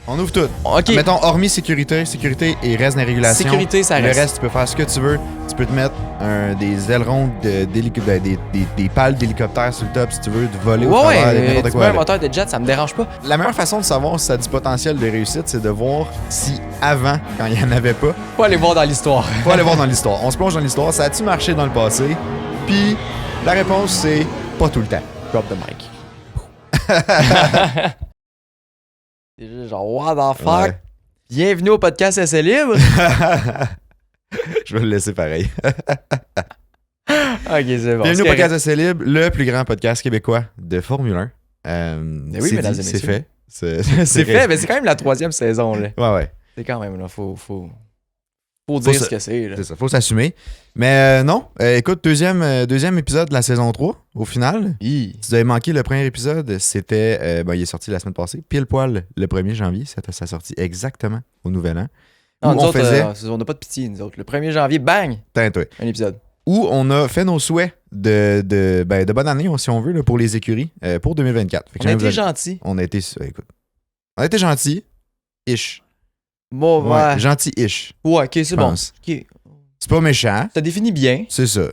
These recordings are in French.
On ouvre tout. OK. Mettons, hormis sécurité et reste des régulations. Sécurité, ça reste. Le reste, tu peux faire ce que tu veux. Tu peux te mettre des ailerons, des pales d'hélicoptère sur le top si tu veux, de voler au travers de n'importe tu quoi. mets un là. moteur de jet, ça me dérange pas. La meilleure façon de savoir si ça a du potentiel de réussite, c'est de voir si avant, quand il n'y en avait pas, Faut aller voir dans l'histoire. faut aller voir dans l'histoire. On se plonge dans l'histoire. Ça a-tu marché dans le passé? Puis la réponse, c'est pas tout le temps. Drop the mic. C'est juste genre, what the fuck? Ouais. Bienvenue au podcast Essai Libre. Je vais le laisser pareil. OK, c'est bon. Bienvenue au c'est podcast Essai Libre, le plus grand podcast québécois de Formule 1. oui, C'est mesdames dit, et c'est messieurs. fait. C'est fait, mais c'est quand même la 3e saison. Là. Ouais. C'est quand même, là, faut dire ça- ce que c'est. Là. C'est ça, faut s'assumer. Mais non, écoute, deuxième épisode de la saison 3, au final. Si vous avez manqué le premier épisode, c'était. Il est sorti la semaine passée, pile poil le 1er janvier. C'était sa sortie exactement au Nouvel An. Non, Où nous on autres, faisait. on n'a pas de pitié, nous autres. Le 1er janvier, bang, Tain, toi. un épisode. Où on a fait nos souhaits de bonne année, si on veut, là, pour les écuries pour 2024. Fait que On a jamais été vous avez- gentils. On a été. Écoute. On a été gentils. Ish. Bon, ouais. Gentil-ish. Ouais, ok, c'est je bon. pense. Ok. C'est pas méchant. Ça définit bien. C'est ça.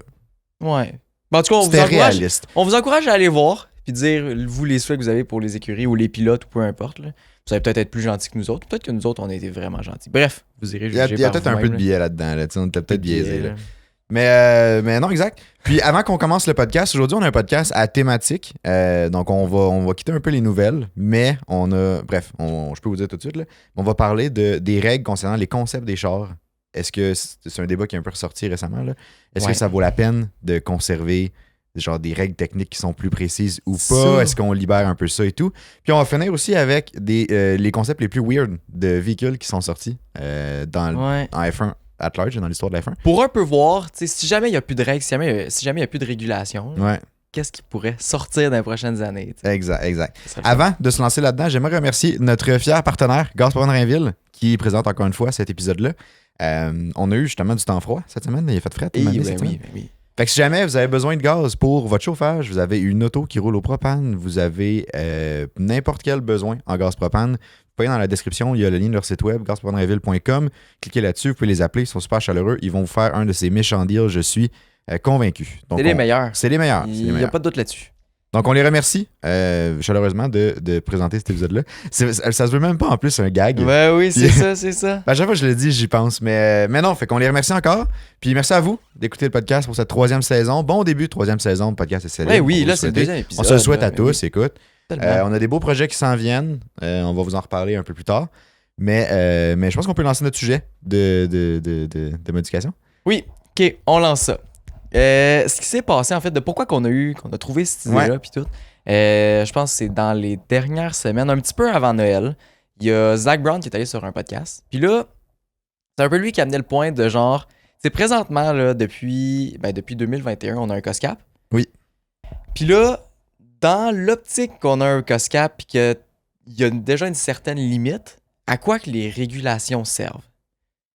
Ouais. Ben, en tout cas, C'était réaliste. on vous encourage à aller voir puis dire, vous, les souhaits que vous avez pour les écuries ou les pilotes ou peu importe. Là. Vous allez peut-être être plus gentils que nous autres. Peut-être que nous autres, on a été vraiment gentils. Bref, vous irez Il y a, juger il y a par peut-être un peu de vous-même, biais là-dedans. Là. On était peut-être biaisé. là. Là. Mais non, exact. Puis avant qu'on commence le podcast, aujourd'hui, on a un podcast à thématique. Donc, on va quitter un peu les nouvelles, mais on a. Bref, je peux vous dire tout de suite. Là, on va parler des règles concernant les concepts des chars. Est-ce que c'est un débat qui est un peu ressorti récemment? Là? Est-ce que ça vaut la peine de conserver genre des règles techniques qui sont plus précises ou pas? Ça. Est-ce qu'on libère un peu ça et tout? Puis on va finir aussi avec les concepts les plus weird de véhicules qui sont sortis dans Ouais. en F1 at large, dans l'histoire de la F1. Pour un peu voir, tu sais, si jamais il n'y a plus de règles, si jamais il n'y a plus de régulation, Ouais, qu'est-ce qui pourrait sortir dans les prochaines années? Tu sais? exact. Ça serait le fun. Avant de se lancer là-dedans, j'aimerais remercier notre fier partenaire, Gaz Propane Rainville, qui présente encore une fois cet épisode-là. On a eu justement du temps froid cette semaine, il a fait fret. Eh, cette ben semaine. oui. Fait que si jamais vous avez besoin de gaz pour votre chauffage, vous avez une auto qui roule au propane, vous avez n'importe quel besoin en gaz propane, vous pouvez dans la description, il y a le lien de leur site web, gazpropaneraville.com. Cliquez là-dessus, vous pouvez les appeler, ils sont super chaleureux. Ils vont vous faire un de ces méchants deals, je suis convaincu. Donc, C'est les meilleurs. C'est les meilleurs. c'est les Il n'y a meilleurs. pas de doute là-dessus. Donc, on les remercie chaleureusement de présenter cet épisode-là. Ça se veut même pas en plus un gag. Ben oui, c'est Puis- ça, c'est ça. À chaque fois que je le dis, j'y pense. Mais non, fait qu'on les remercie encore. Puis merci à vous d'écouter le podcast pour cette 3e saison. Bon début de 3e saison de Podcast SLM. Ben oui, là, c'est le deuxième épisode. On se le souhaite là, à ben tous, oui, écoute. tellement. On a des beaux projets qui s'en viennent. On va vous en reparler un peu plus tard. Mais je pense qu'on peut lancer notre sujet de modification. Oui, ok, on lance ça. Ce qui s'est passé, en fait, de pourquoi qu'on a trouvé cette idée-là, puis tout, je pense que c'est dans les dernières semaines, un petit peu avant Noël, il y a Zach Brown qui est allé sur un podcast. Puis là, c'est un peu lui qui amenait le point de genre, c'est présentement, là, depuis 2021, on a un COSCAP. Oui. Puis là, dans l'optique qu'on a un COSCAP, puis qu'il y a déjà une certaine limite, à quoi que les régulations servent?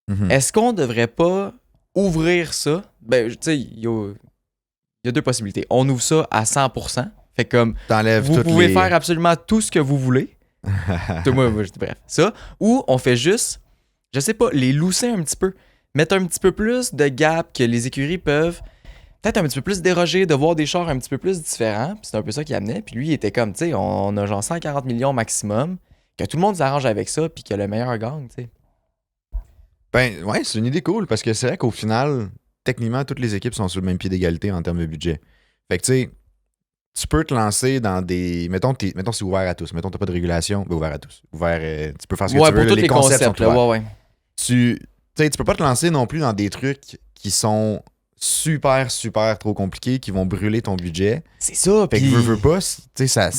Mhm. Est-ce qu'on devrait pas ouvrir ça? Ben, tu sais, il y a deux possibilités. On ouvre ça à 100%. Fait comme, T'enlèves vous toutes pouvez les... faire absolument tout ce que vous voulez. Moi, je dis bref. Ça. Ou on fait juste, je sais pas, les lousser un petit peu. Mettre un petit peu plus de gap que les écuries peuvent peut-être un petit peu plus déroger, de voir des chars un petit peu plus différents. Puis c'est un peu ça qu'il amenait. Puis lui, il était comme, tu sais, on a genre 140 millions maximum. Que tout le monde s'arrange avec ça. Puis que le meilleur gagne, tu sais. Ben ouais, c'est une idée cool parce que c'est vrai qu'au final, techniquement, toutes les équipes sont sur le même pied d'égalité en termes de budget. Fait que tu sais, tu peux te lancer dans des. Mettons c'est ouvert à tous. Mettons t'as pas de régulation, ben ouvert à tous. Ouvert, tu peux faire ce que Ouais, tu veux. pour là, tous les concepts, sont là, ouverts. ouais. Tu peux pas te lancer non plus dans des trucs qui sont super trop compliqués, qui vont brûler ton budget. C'est ça, Fait puis... que veux pas, tu sais,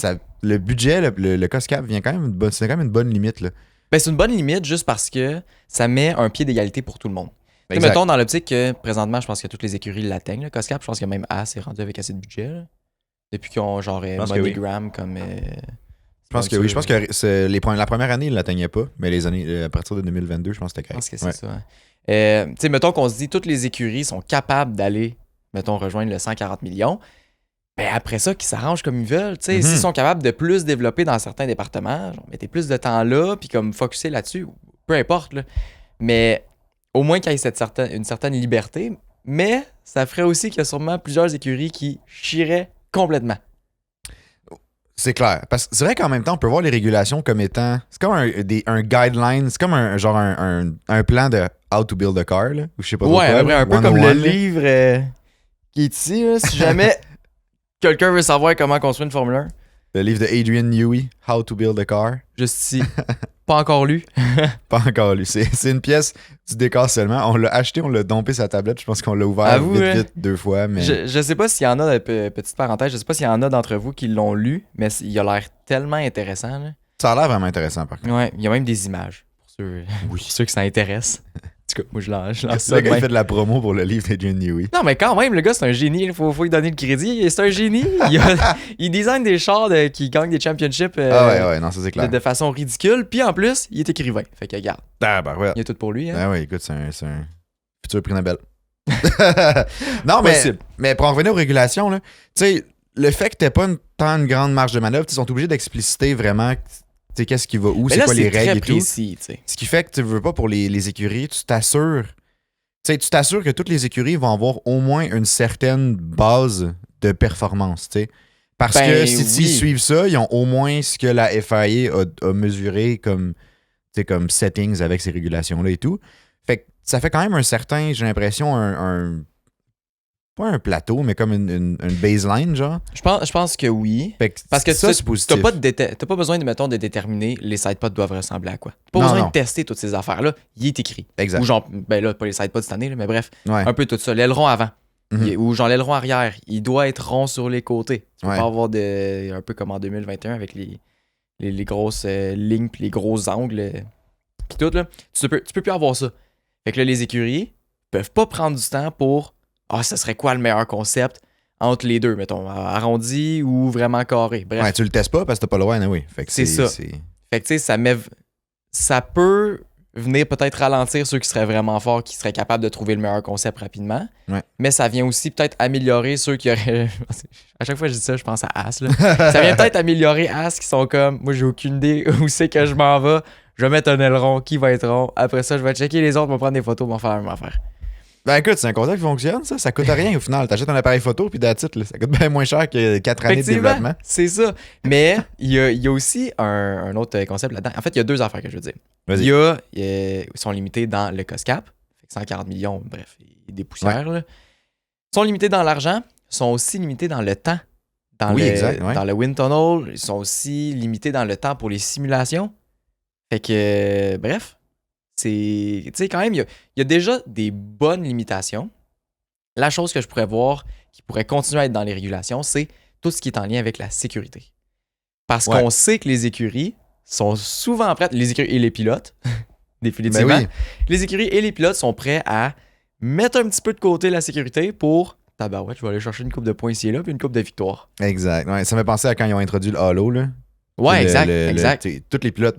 le budget, le cost-cap vient quand même c'est quand même une bonne limite là. Ben, c'est une bonne limite juste parce que ça met un pied d'égalité pour tout le monde. Tu sais, Exact. mettons, dans l'optique que présentement, je pense que toutes les écuries l'atteignent. Le COSCAP, je pense que même As est rendu avec assez de budget. Là. Depuis qu'ils ont genre pense que oui. MoneyGram comme. Je pense que oui. Je pense que la première année, ils ne l'atteignaient pas, mais les années à partir de 2022, je pense que c'était Je pense correct. que c'est ça. Hein. Tu sais, mettons qu'on se dit toutes les écuries sont capables d'aller, mettons, rejoindre le 140 millions. ben après ça, qu'ils s'arrangent comme ils veulent. Tu sais, Mhm. s'ils sont capables de plus développer dans certains départements, genre, mettez plus de temps là, puis comme focusser là-dessus, peu importe. Là. Mais au moins qu'il y ait une certaine liberté. Mais ça ferait aussi qu'il y a sûrement plusieurs écuries qui chieraient complètement. C'est clair. Parce que c'est vrai qu'en même temps, on peut voir les régulations comme étant. C'est comme un guideline, c'est comme un plan de how to build a car, là, ou je sais pas trop Ouais, quoi, après, là, un peu comme 101, le là. livre qui est ici. Là, si jamais quelqu'un veut savoir comment construire une Formule 1, Le livre de Adrian Newey, How to Build a Car. juste ici. Pas encore lu. Pas encore lu. C'est une pièce du décor seulement. On l'a acheté, on l'a dompé sa tablette. Je pense qu'on l'a ouvert Avoue, vite, hein. vite, 2 fois. Mais Je sais pas s'il y en a, petite parenthèse, je sais pas s'il y en a d'entre vous qui l'ont lu, mais il a l'air tellement intéressant. Là. ça a l'air vraiment intéressant, par contre. Ouais, il y a même des images pour ceux que ça intéresse. En tout cas, moi je lance ça. Le gars, de il même. fait de la promo pour le livre d'Adrian Newey. Non, mais quand même, le gars, c'est un génie. Il faut lui donner le crédit. C'est un génie. Il design des chars qui gagnent des championships Ouais, non, ça c'est clair. de façon ridicule. Puis en plus, il est écrivain. Fait que regarde, Ah, ben ouais. il y a tout pour lui. Hein. Ah ouais, écoute, c'est un futur prix Nobel. Non, Possible. mais pour en revenir aux régulations, là, tu sais, le fait que t'aies pas une grande marge de manœuvre, ils sont obligés d'expliciter vraiment tu sais, qu'est-ce qui va où, Mais c'est là, quoi les c'est règles très et tout. précis, tu sais. Ce qui fait que tu veux pas pour les écuries, tu t'assures. Tu sais, tu t'assures que toutes les écuries vont avoir au moins une certaine base de performance, tu sais. Parce Ben, que si oui. ils suivent ça, ils ont au moins ce que la FIA a mesuré comme, tu sais, comme settings avec ces régulations-là et tout. Fait que ça fait quand même un certain, j'ai l'impression, pas un plateau, mais comme une baseline, genre. Je pense que oui. Fait que Parce que ça, c'est positif. t'as pas besoin, mettons, de déterminer les sidepods doivent ressembler à quoi. T'as pas Non, besoin non. de tester toutes ces affaires-là. Il est écrit. Exact. Ou genre, ben là, pas les sidepods cette année, là, mais bref, Ouais. un peu tout ça. L'aileron avant. Mhm. Ou genre l'aileron arrière. Il doit être rond sur les côtés. Tu peux Ouais. pas avoir un peu comme en 2021 avec les grosses lignes puis les gros angles. Puis tout, là. Tu peux plus avoir ça. Fait que là, les écuries peuvent pas prendre du temps pour ça serait quoi le meilleur concept entre les deux, mettons, arrondi ou vraiment carré. Bref. Ouais, tu le testes pas parce que t'as pas le droit, oui. Fait que C'est ça. Fait que tu sais, ça peut venir peut-être ralentir ceux qui seraient vraiment forts, qui seraient capables de trouver le meilleur concept rapidement. Ouais. Mais ça vient aussi peut-être améliorer ceux qui auraient. À chaque fois que je dis ça, je pense à As. Là. Ça vient peut-être améliorer As qui sont comme moi, j'ai aucune idée où c'est que je m'en vais. Je vais mettre un aileron qui va être rond. Après ça, je vais checker les autres, je vais prendre des photos, je vais faire la même affaire. Ben écoute, c'est un concept qui fonctionne, ça. Ça coûte rien au final. T'achètes un appareil photo puis that's it, là. Ça coûte bien moins cher que 4 années de Effectivement, développement. c'est ça. Mais il y a aussi un autre concept là-dedans. En fait, il y a deux affaires que je veux dire. Vas-y. Ils sont limités dans le cost cap. Fait que 140 millions, bref, des poussières. Là. Ils sont limités dans l'argent. Ils sont aussi limités dans le temps. Exact, ouais. Dans le wind tunnel. Ils sont aussi limités dans le temps pour les simulations. Fait que, bref, c'est... Tu sais, quand même, il y a déjà des bonnes limitations. La chose que je pourrais voir qui pourrait continuer à être dans les régulations, c'est tout ce qui est en lien avec la sécurité. Parce Ouais. qu'on sait que les écuries sont souvent prêtes, les écuries et les pilotes, définitivement, Ben oui. les écuries et les pilotes sont prêts à mettre un petit peu de côté la sécurité pour tabarouette, je vais aller chercher une coupe de points ici et là, puis une coupe de victoire. Exact. Ouais, ça m'a pensé à quand ils ont introduit le Halo, là. Ouais, exact, Le- exact. tu sais, tous les pilotes,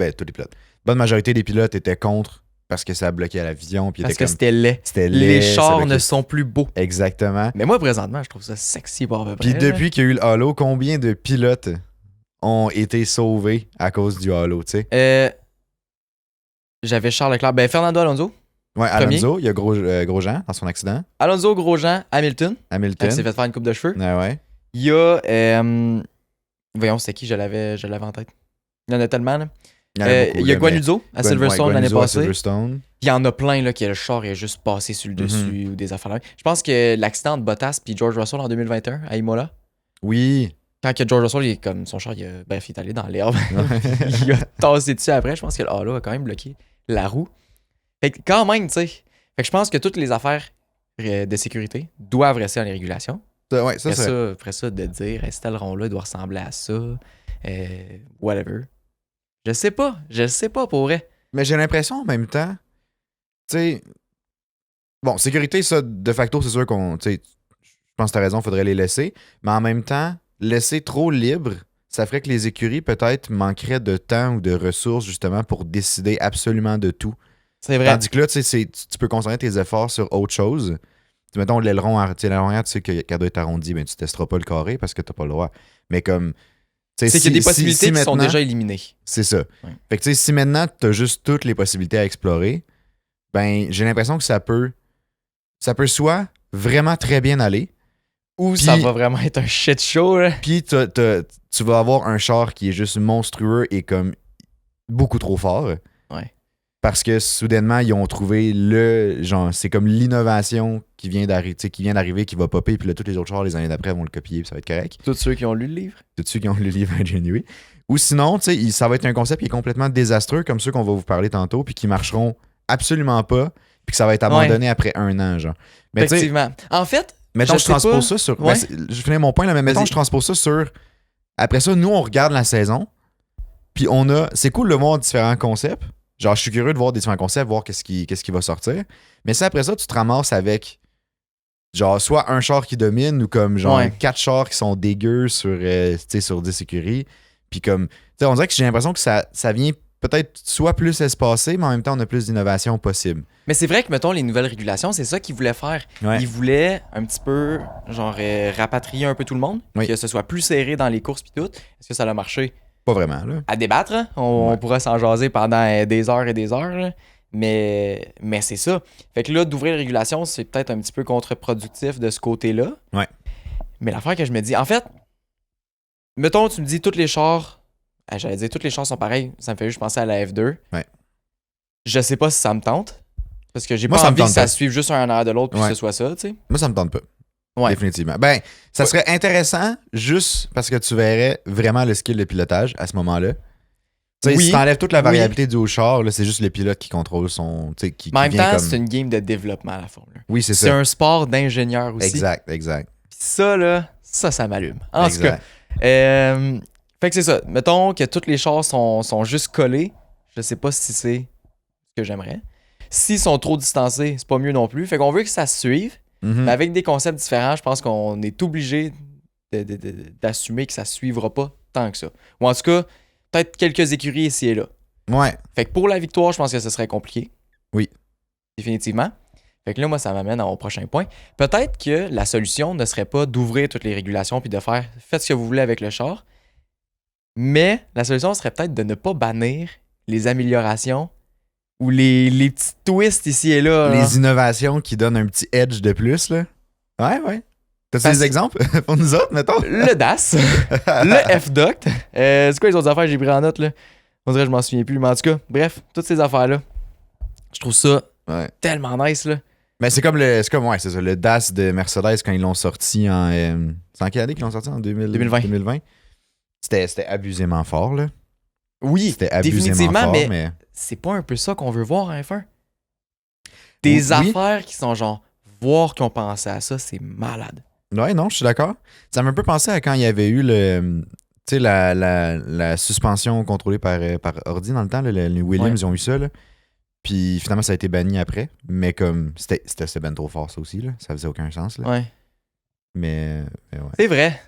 bonne majorité des pilotes étaient contre parce que ça bloquait la vision. Puis Parce était que comme, c'était laid. c'était Les laid, ça chars bloquait- ne sont plus beaux. Exactement. Mais moi, présentement, je trouve ça sexy pour à peu Puis près. là. depuis qu'il y a eu le Halo, combien de pilotes ont été sauvés à cause du Halo, tu sais? J'avais Charles Leclerc. Ben, Fernando Alonso. Ouais, Premier. Alonso, il y a Grosjean dans son accident. Alonso, Grosjean, Hamilton. Qui Hamilton. s'est fait faire une coupe de cheveux. Ouais. Il y a. Voyons, c'était qui je l'avais en tête. Il y en a tellement. Là. Il y en a beaucoup, il y a là, Guanuzzo à mais- Silverstone ouais, l'année Guanuzzo à passée. Silverstone. Il y en a plein là, qui le char est juste passé sur le dessus ou des affaires là. Je pense que l'accident de Bottas puis George Russell en 2021 à Imola, Oui. quand que George Russell, il est comme son char, il est allé dans l'herbe. Il a tassé dessus après. Je pense que le Halo a quand même bloqué la roue. Fait que quand même, tu sais. Fait que je pense que toutes les affaires de sécurité doivent rester dans les régulations. Ouais, ça, c'est. Après ça, de dire, ce aileron-là doit ressembler à ça, whatever. Je sais pas pour vrai. Mais j'ai l'impression en même temps, tu sais. Bon, sécurité, ça, de facto, c'est sûr qu'on. Tu sais, je pense que t'as raison, faudrait les laisser. Mais en même temps, laisser trop libre, ça ferait que les écuries, peut-être, manqueraient de temps ou de ressources, justement, pour décider absolument de tout. C'est vrai. Tandis que là, tu sais, tu peux concentrer tes efforts sur autre chose. Mettons l'aileron, tu sais, l'aileron arrière, tu sais qu'elle doit être arrondie, ben tu testeras pas le carré parce que t'as pas le droit. Mais comme. C'est qu'il y a des possibilités qui sont déjà éliminées. C'est ça. Ouais. Fait que tu sais, si maintenant t'as juste toutes les possibilités à explorer, ben j'ai l'impression que ça peut soit vraiment très bien aller. Ou ça va vraiment être un shit show, là. Puis tu vas avoir un char qui est juste monstrueux et comme beaucoup trop fort. Ouais. Parce que soudainement, ils ont trouvé genre, c'est comme l'innovation qui vient d'arriver, qui va popper, puis là, tous les autres chars, les années d'après, vont le copier, puis ça va être correct. Tous ceux qui ont lu le livre. Tous ceux qui ont lu le livre Ingenuity. Ou sinon, tu sais, ça va être un concept qui est complètement désastreux, comme ceux qu'on va vous parler tantôt, puis qui marcheront absolument pas, puis que ça va être abandonné après 1 an, genre. Mais effectivement. En fait, mettons, je transpose ça sur. Ouais. Je finis mon point, là, mais mettons, je transpose ça sur. Après ça, nous, on regarde la saison, puis on a. C'est cool de voir différents concepts. Genre, je suis curieux de voir des différents concepts, voir qu'est-ce qui va sortir. Mais ça, après ça, tu te ramasses avec. Genre, soit un char qui domine ou comme genre 4 chars qui sont dégueux sur 10 écuries. Puis comme. Tu sais, on dirait que j'ai l'impression que ça vient peut-être soit plus espacé, mais en même temps, on a plus d'innovation possible. Mais c'est vrai que, mettons, les nouvelles régulations, c'est ça qu'ils voulaient faire. Ouais. Ils voulaient un petit peu, genre, rapatrier un peu tout le monde, que ce soit plus serré dans les courses pis tout. Est-ce que ça a marché? Pas vraiment, là. À débattre, hein? On pourra s'en jaser pendant des heures et des heures, là. Mais c'est ça. Fait que là, d'ouvrir les régulations, c'est peut-être un petit peu contre-productif de ce côté-là. Ouais. Mais l'affaire que je me dis, en fait, mettons, tu me dis, tous les chars, j'allais dire, toutes les chars sont pareils, ça me fait juste penser à la F2. Ouais. Je sais pas si ça me tente. Parce que j'ai pas envie que ça suive juste un en arrière de l'autre puis que ce soit ça, tu sais. Moi, ça me tente pas. Ouais. Définitivement. Ben, ça serait intéressant juste parce que tu verrais vraiment le skill de pilotage à ce moment-là. Tu sais, si t'enlèves toute la variabilité du haut char, là, c'est juste le pilote qui contrôle son. Mais en même temps, c'est une game de développement à la Formule 1. Oui, c'est ça. C'est un sport d'ingénieur aussi. Exact. Puis ça, là, ça m'allume. En tout cas. Fait que c'est ça. Mettons que tous les chars sont juste collés. Je sais pas si c'est ce que j'aimerais. S'ils sont trop distancés, c'est pas mieux non plus. Fait qu'on veut que ça se suive. Mais avec des concepts différents, je pense qu'on est obligé d'assumer que ça suivra pas tant que ça. Ou en tout cas, peut-être quelques écuries ici et là. Ouais. Fait que pour la victoire, je pense que ce serait compliqué. Oui. Définitivement. Fait que là, moi, ça m'amène à mon prochain point. Peut-être que la solution ne serait pas d'ouvrir toutes les régulations puis de faire faites ce que vous voulez avec le char. Mais la solution serait peut-être de ne pas bannir les améliorations ou les petits twists ici et là. Les innovations qui donnent un petit edge de plus, là. Ouais. T'as-tu des exemples pour nous autres, mettons? Le DAS, le F-Duct. C'est quoi les autres affaires que j'ai pris en note, là? On dirait que je m'en souviens plus. Mais en tout cas, bref, toutes ces affaires-là. Je trouve ça tellement nice, là. Mais c'est comme c'est ça, le DAS de Mercedes quand ils l'ont sorti en. C'est en quelle année qu'ils l'ont sorti? En 2020. C'était abusément fort, là. Oui, c'était abusément définitivement, fort, mais c'est pas un peu ça qu'on veut voir en F1. Des affaires qui sont genre, voir qu'ils ont pensé à ça, c'est malade. Ouais, non, je suis d'accord. Ça m'a un peu pensé à quand il y avait eu la suspension contrôlée par ordi dans le temps. Les Williams, ils ont eu ça, là. Puis finalement, ça a été banni après. Mais comme, c'était ben trop fort, ça aussi, là. Ça faisait aucun sens, là. Ouais. Mais ouais. C'est vrai.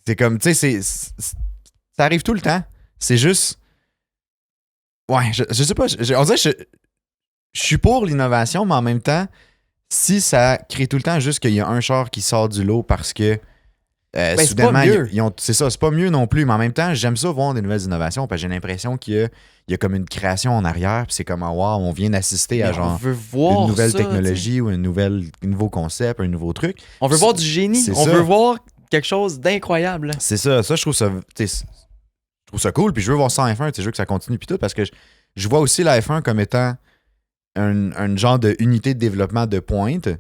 C'est comme, tu sais, ça arrive tout le temps. C'est juste. Ouais, je sais pas. On dirait que je suis pour l'innovation, mais en même temps, si ça crée tout le temps juste qu'il y a un char qui sort du lot parce que soudainement, c'est ça, c'est pas mieux non plus. Mais en même temps, j'aime ça voir des nouvelles innovations parce que j'ai l'impression qu'il y a comme une création en arrière. Puis c'est comme, wow, on vient d'assister à genre une nouvelle technologie ou un nouveau concept, un nouveau truc. On veut voir du génie. On veut voir quelque chose d'incroyable. C'est ça. Ça, je trouve ça. Je trouve ça cool, puis je veux voir ça en F1, je veux que ça continue, puis tout, parce que je vois aussi la F1 comme étant un genre d'unité de développement de pointe,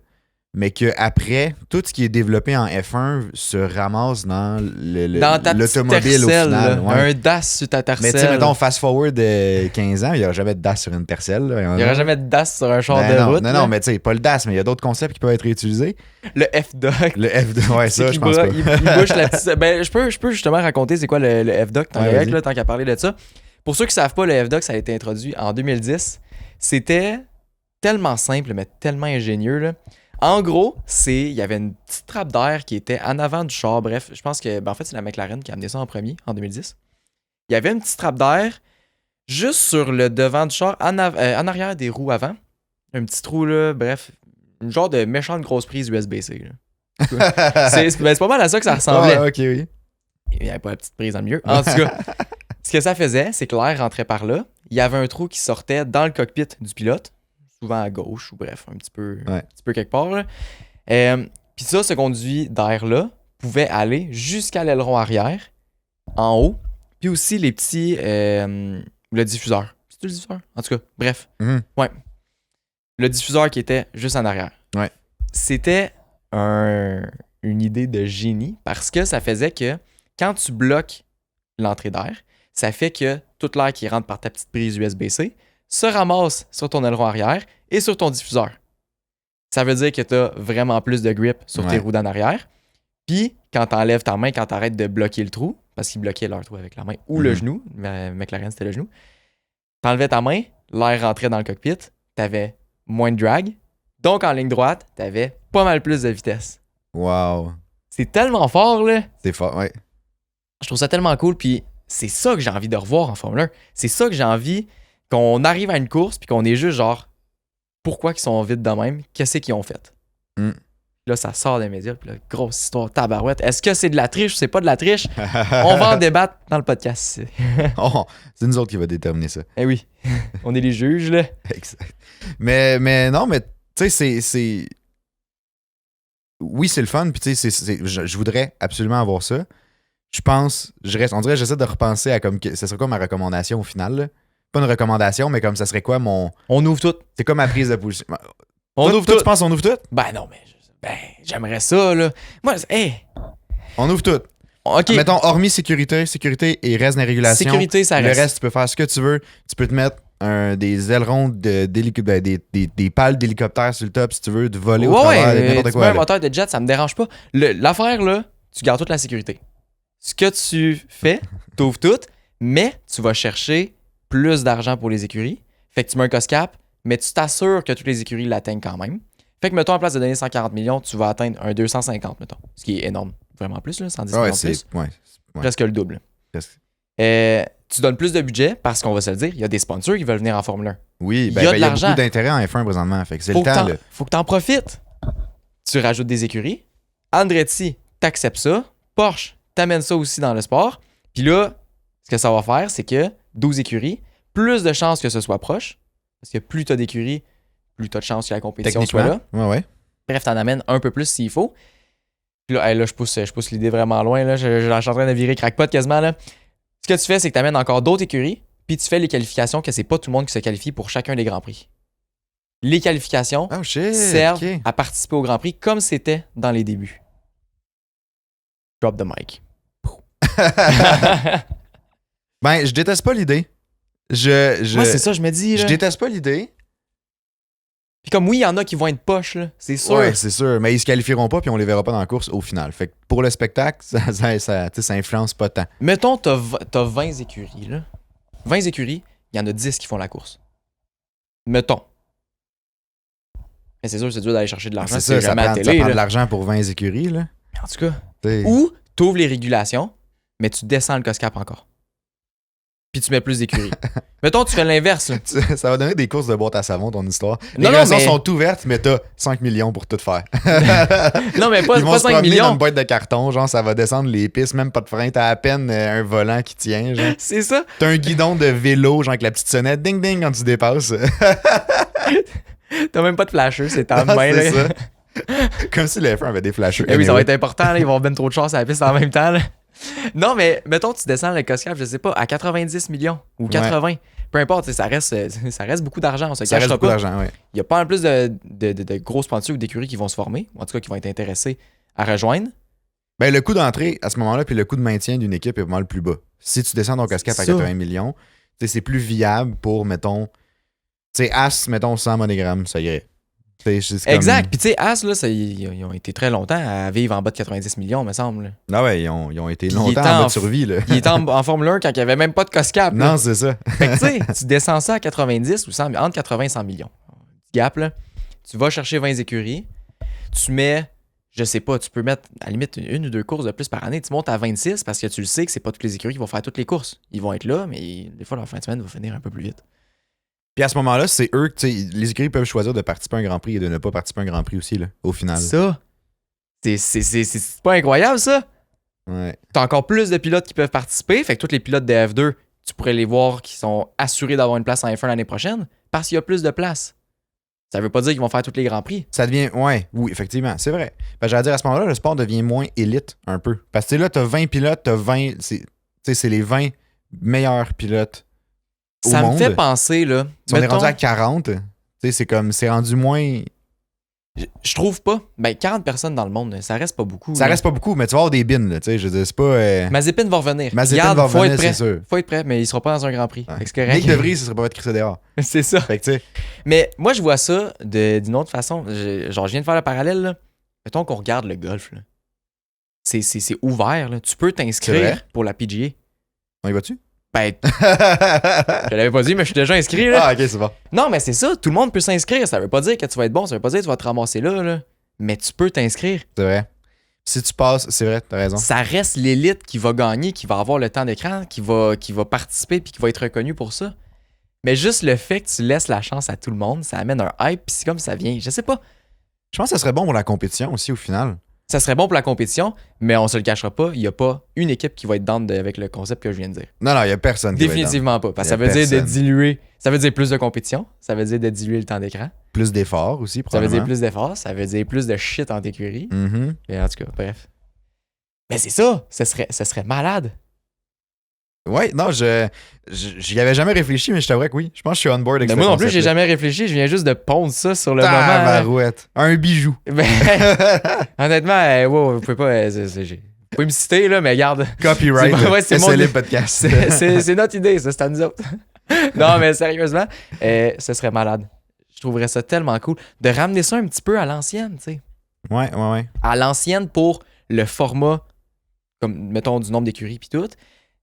mais qu'après, tout ce qui est développé en F1 se ramasse dans l'automobile au final. Un DAS sur ta tercelle. Mais tu sais, mettons, fast-forward de 15 ans, il n'y aura jamais de DAS sur une tercelle. Il n'y aura jamais de DAS sur un char de route. Non, mais tu sais, pas le DAS, mais il y a d'autres concepts qui peuvent être réutilisés. Le F-Duct. Le F-Duct, ouais, ça, je pense pas. Il bouge la petite... Ben, je peux justement raconter c'est quoi le F-Duct, tant qu'à parler de ça. Pour ceux qui ne savent pas, le F-Duct, ça a été introduit en 2010. C'était tellement simple, mais tellement ingénieux, là. En gros, il y avait une petite trappe d'air qui était en avant du char. Bref, je pense que, en fait, c'est la McLaren qui a amené ça en premier, en 2010. Il y avait une petite trappe d'air juste sur le devant du char, en arrière des roues avant. Un petit trou, là, bref, une genre de méchante grosse prise USB-C. Là. C'est pas mal à ça que ça ressemblait. Ouais, ok, oui. Il n'y avait pas la petite prise dans le milieu. En tout cas, ce que ça faisait, c'est que l'air rentrait par là. Il y avait un trou qui sortait dans le cockpit du pilote, souvent à gauche ou bref, un petit peu quelque part. Là. Puis ça, ce conduit d'air-là pouvait aller jusqu'à l'aileron arrière, en haut, puis aussi les petits... le diffuseur. C'est-tu le diffuseur? En tout cas, bref. Ouais. Le diffuseur qui était juste en arrière. Ouais. C'était une idée de génie parce que ça faisait que quand tu bloques l'entrée d'air, ça fait que tout l'air qui rentre par ta petite prise USB-C se ramasse sur ton aileron arrière et sur ton diffuseur. Ça veut dire que tu as vraiment plus de grip sur tes roues d'en arrière. Puis, quand tu enlèves ta main, quand tu arrêtes de bloquer le trou, parce qu'ils bloquaient leur trou avec la main ou le genou, McLaren c'était le genou, tu enlevais ta main, l'air rentrait dans le cockpit, tu avais moins de drag. Donc, en ligne droite, tu avais pas mal plus de vitesse. Wow. C'est tellement fort, là. C'est fort, ouais. Je trouve ça tellement cool, puis c'est ça que j'ai envie de revoir en Formule 1. C'est ça que j'ai envie qu'on arrive à une course, puis qu'on est juste genre, pourquoi ils sont vite de même? Qu'est-ce qu'ils ont fait? Là, ça sort des médias, puis là, grosse histoire, tabarouette. Est-ce que c'est de la triche ou c'est pas de la triche? On va en débattre dans le podcast. C'est nous autres qui va déterminer ça. Eh oui, on est les juges, là. Exact. Mais non, mais tu sais, c'est... Oui, c'est le fun, puis tu sais, je voudrais absolument avoir ça. Je pense, on dirait que j'essaie de repenser à comme, ce serait quoi ma recommandation au final, là? Pas une recommandation, mais comme ça serait quoi mon... On ouvre tout. C'est quoi ma prise de position? On ouvre tout. Tu penses qu'on ouvre tout? Ben non, mais j'aimerais ça, là. Moi, On ouvre tout. OK. Mettons, hormis sécurité et reste des régulations. Sécurité, ça reste. Le reste, tu peux faire ce que tu veux. Tu peux te mettre des ailerons, des pales d'hélicoptère sur le top si tu veux, de voler au travers, n'importe quoi. Un moteur de jet, ça me dérange pas. L'affaire, là, tu gardes toute la sécurité. Ce que tu fais, t'ouvres tout, mais tu vas chercher plus d'argent pour les écuries. Fait que tu mets un cost cap, mais tu t'assures que toutes les écuries l'atteignent quand même. Fait que, mettons, en place de donner 140 millions, tu vas atteindre un 250, mettons. Ce qui est énorme. Vraiment plus, là, 110 millions plus. Presque le double. Tu donnes plus de budget parce qu'on va se le dire, il y a des sponsors qui veulent venir en Formule 1. Oui, il y a beaucoup d'intérêt en F1 présentement. Fait que c'est le temps. Faut que tu en profites. Tu rajoutes des écuries. Andretti, t'acceptes ça. Porsche, t'amènes ça aussi dans le sport. Puis là, ce que ça va faire, c'est que 12 écuries, plus de chances que ce soit proche. Parce que plus t'as d'écuries, plus t'as de chances que la compétition soit là. Ouais. Bref, t'en amènes un peu plus s'il faut. Puis là, je pousse l'idée vraiment loin. Là. Je suis en train de virer crackpot quasiment. Là. Ce que tu fais, c'est que tu amènes encore d'autres écuries, puis tu fais les qualifications, que c'est pas tout le monde qui se qualifie pour chacun des Grands Prix. Les qualifications servent à participer au Grand Prix comme c'était dans les débuts. Drop the mic. Ben, je déteste pas l'idée. Moi, c'est ça, je me dis. Là. Je déteste pas l'idée. Puis comme oui, il y en a qui vont être poches, là, c'est sûr. Ouais, c'est sûr. Mais ils se qualifieront pas puis on les verra pas dans la course au final. Fait que pour le spectacle, ça influence pas tant. Mettons, t'as 20 écuries, là. 20 écuries, il y en a 10 qui font la course. Mettons. Mais c'est sûr, c'est dur d'aller chercher de l'argent. C'est ça, jamais ça à télé, prend de l'argent pour 20 écuries, là. En tout cas. Ou t'ouvres les régulations, mais tu descends le cost cap encore. Puis tu mets plus d'écuries. Mettons, tu fais l'inverse. Ça va donner des courses de boîte à savon, ton histoire. Les régulations sont ouvertes, mais t'as 5 millions pour tout faire. Non, mais pas, Ils vont pas se 5 promener millions. dans une boîte de carton, genre ça va descendre les pistes, même pas de frein, t'as à peine un volant qui tient, genre. C'est ça. T'as un guidon de vélo, genre avec la petite sonnette, ding ding quand tu dépasses. T'as même pas de flasheux, c'est ta main. C'est ça. Comme si les F1 avait des flasheux. Oui, ça va être important, là, ils vont avoir ben trop de chance à la piste en même temps. Là. Non, mais mettons, tu descends le cost cap, je sais pas, à 90 millions ou 80. Ouais. Peu importe, ça reste beaucoup d'argent. On se ça reste beaucoup d'argent, oui. Il y a pas en plus de gros sponsors ou d'écuries qui vont se former, ou en tout cas qui vont être intéressés à rejoindre. Ben, le coût d'entrée à ce moment-là, puis le coût de maintien d'une équipe est vraiment le plus bas. Si tu descends ton cost cap à 80 millions, c'est plus viable pour, mettons, tu sais, As, mettons, 100 MoneyGram, ça irait. Exact. Puis tu sais, As, là, ils ont été très longtemps à vivre en bas de 90 millions, me semble. Ah ouais, ils ont été longtemps en bas de survie. Là. Ils étaient en Formule 1 quand il n'y avait même pas de cost cap. Non, là. C'est ça. Fait que tu sais, tu descends ça à 90 ou 100, entre 80 et 100 millions. Gap, là. Tu vas chercher 20 écuries. Tu mets, je sais pas, tu peux mettre à la limite une ou deux courses de plus par année. Tu montes à 26 parce que tu le sais que c'est pas toutes les écuries qui vont faire toutes les courses. Ils vont être là, mais des fois, leur fin de semaine va finir un peu plus vite. Puis à ce moment-là, c'est eux, tu sais, les écuries peuvent choisir de participer à un Grand Prix et de ne pas participer à un Grand Prix aussi, là, au final. Ça, c'est pas incroyable, ça? Ouais. T'as encore plus de pilotes qui peuvent participer, fait que tous les pilotes de F2, tu pourrais les voir qui sont assurés d'avoir une place en F1 l'année prochaine parce qu'il y a plus de place. Ça veut pas dire qu'ils vont faire tous les Grands Prix. Ça devient. Ouais, oui, effectivement, c'est vrai. Ben, j'allais dire, à ce moment-là, le sport devient moins élite un peu. Parce que tu sais, là, t'as 20 pilotes, t'as 20. Tu sais, c'est les 20 meilleurs pilotes. Ça au me monde. fait penser, là. Si on est rendu à 40, tu sais, c'est comme. C'est rendu moins. Je trouve pas. Ben, 40 personnes dans le monde, ça reste pas beaucoup. Ça là. reste pas beaucoup, mais tu vas avoir des bins, là. Tu sais, je veux dire, c'est pas. Mazepin va revenir. Mazepin Regarde, va faut revenir, être prêt. c'est sûr. Faut être prêt, mais il sera pas dans un Grand Prix. Ouais. Fait que c'est correct. Nick De Vries, ce serait pas être crissé dehors. C'est ça. Fait que, tu sais. Mais moi, je vois ça d'une autre façon. Genre, je viens de faire le parallèle, là. Mettons qu'on regarde le golf, là. C'est ouvert, là. Tu peux C'est t'inscrire vrai? pour la PGA. On y va-tu? Ben, je l'avais pas dit, mais je suis déjà inscrit, là. Ah, ok, c'est bon. Non, mais c'est ça. Tout le monde peut s'inscrire. Ça veut pas dire que tu vas être bon. Ça veut pas dire que tu vas te ramasser là, là. Mais tu peux t'inscrire. C'est vrai. Si tu passes, c'est vrai, t'as raison. Ça reste l'élite qui va gagner, qui va avoir le temps d'écran, qui va participer puis qui va être reconnu pour ça. Mais juste le fait que tu laisses la chance à tout le monde, ça amène un hype, puis c'est comme ça vient. Je sais pas. Je pense que ça serait bon pour la compétition aussi, au final. Ça serait bon pour la compétition, mais on se le cachera pas, il y a pas une équipe qui va être down avec le concept que je viens de dire. Non, il y a personne qui va être Définitivement pas. Parce que Y ça a veut dire de personne. diluer. Ça veut dire plus de compétition. Ça veut dire de diluer le temps d'écran. dans- plus d'efforts aussi, Ça veut probablement. dire plus d'efforts. Ça veut dire plus de shit en écurie. Mhm. Et en tout cas, bref. Mais c'est ça. Ça serait malade. Ouais, non, j'y avais jamais réfléchi, mais je t'avouerais que oui. Je pense que je suis on board avec Mais ce moi non plus, j'ai concept-là. jamais réfléchi. Je viens juste de pondre ça sur le moment. là. Tabarouette. Un bijou. Ben, honnêtement, wow, vous pouvez pas. Vous pouvez me citer, là, mais regarde. Copyright. C'est- ouais, c'est mon- SLA Podcast. C'est notre idée, ça, c'est à nous autres. Non, mais sérieusement, ce serait malade. Je trouverais ça tellement cool de ramener ça un petit peu à l'ancienne, tu sais. Ouais. À l'ancienne pour le format, comme mettons du nombre d'écuries puis tout,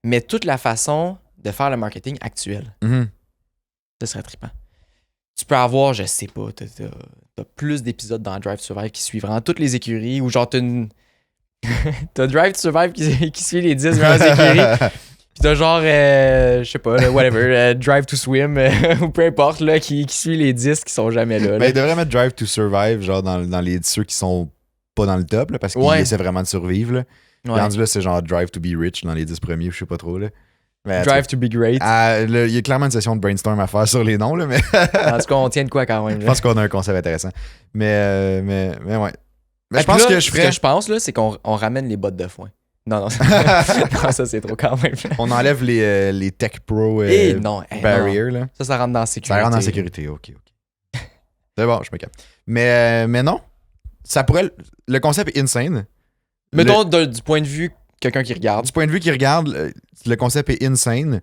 mais toute la façon de faire le marketing actuel. Mhm. Ce serait trippant. Tu peux avoir, je sais pas, t'as plus d'épisodes dans Drive to Survive qui suivront toutes les écuries ou genre t'as Drive to Survive qui suit les 10 meilleures écuries. Puis t'as genre, je sais pas, là, whatever, Drive to Swim, ou peu importe, là, qui suit les 10 qui sont jamais là. Ben, il devrait mettre Drive to Survive, genre dans les ceux qui sont pas dans le top, là, parce qu'ils Ouais. essaient vraiment de survivre. Là. Puis Ouais. rendu là, c'est genre Drive to be rich dans les 10 premiers, je sais pas trop. Là. Mais, en tout Drive to be great. cas, il y a clairement une session de brainstorm à faire sur les noms, là, mais En tout cas, on tient de quoi quand même. je là. pense qu'on a un concept intéressant. Mais ouais. Mais Et je pense puis là, que je Ce ferais. que je pense, là, c'est qu'on ramène les bottes de foin. Non, non, non, ça c'est trop quand même. On enlève les Tech Pro Et non, non. barrier, là. Ça rentre dans la sécurité. Ça rentre en sécurité, ok. C'est bon, je me calme. Mais non, ça pourrait. Le concept est insane. Mettons, du point de vue, quelqu'un qui regarde. Du point de vue qui regarde, le concept est insane.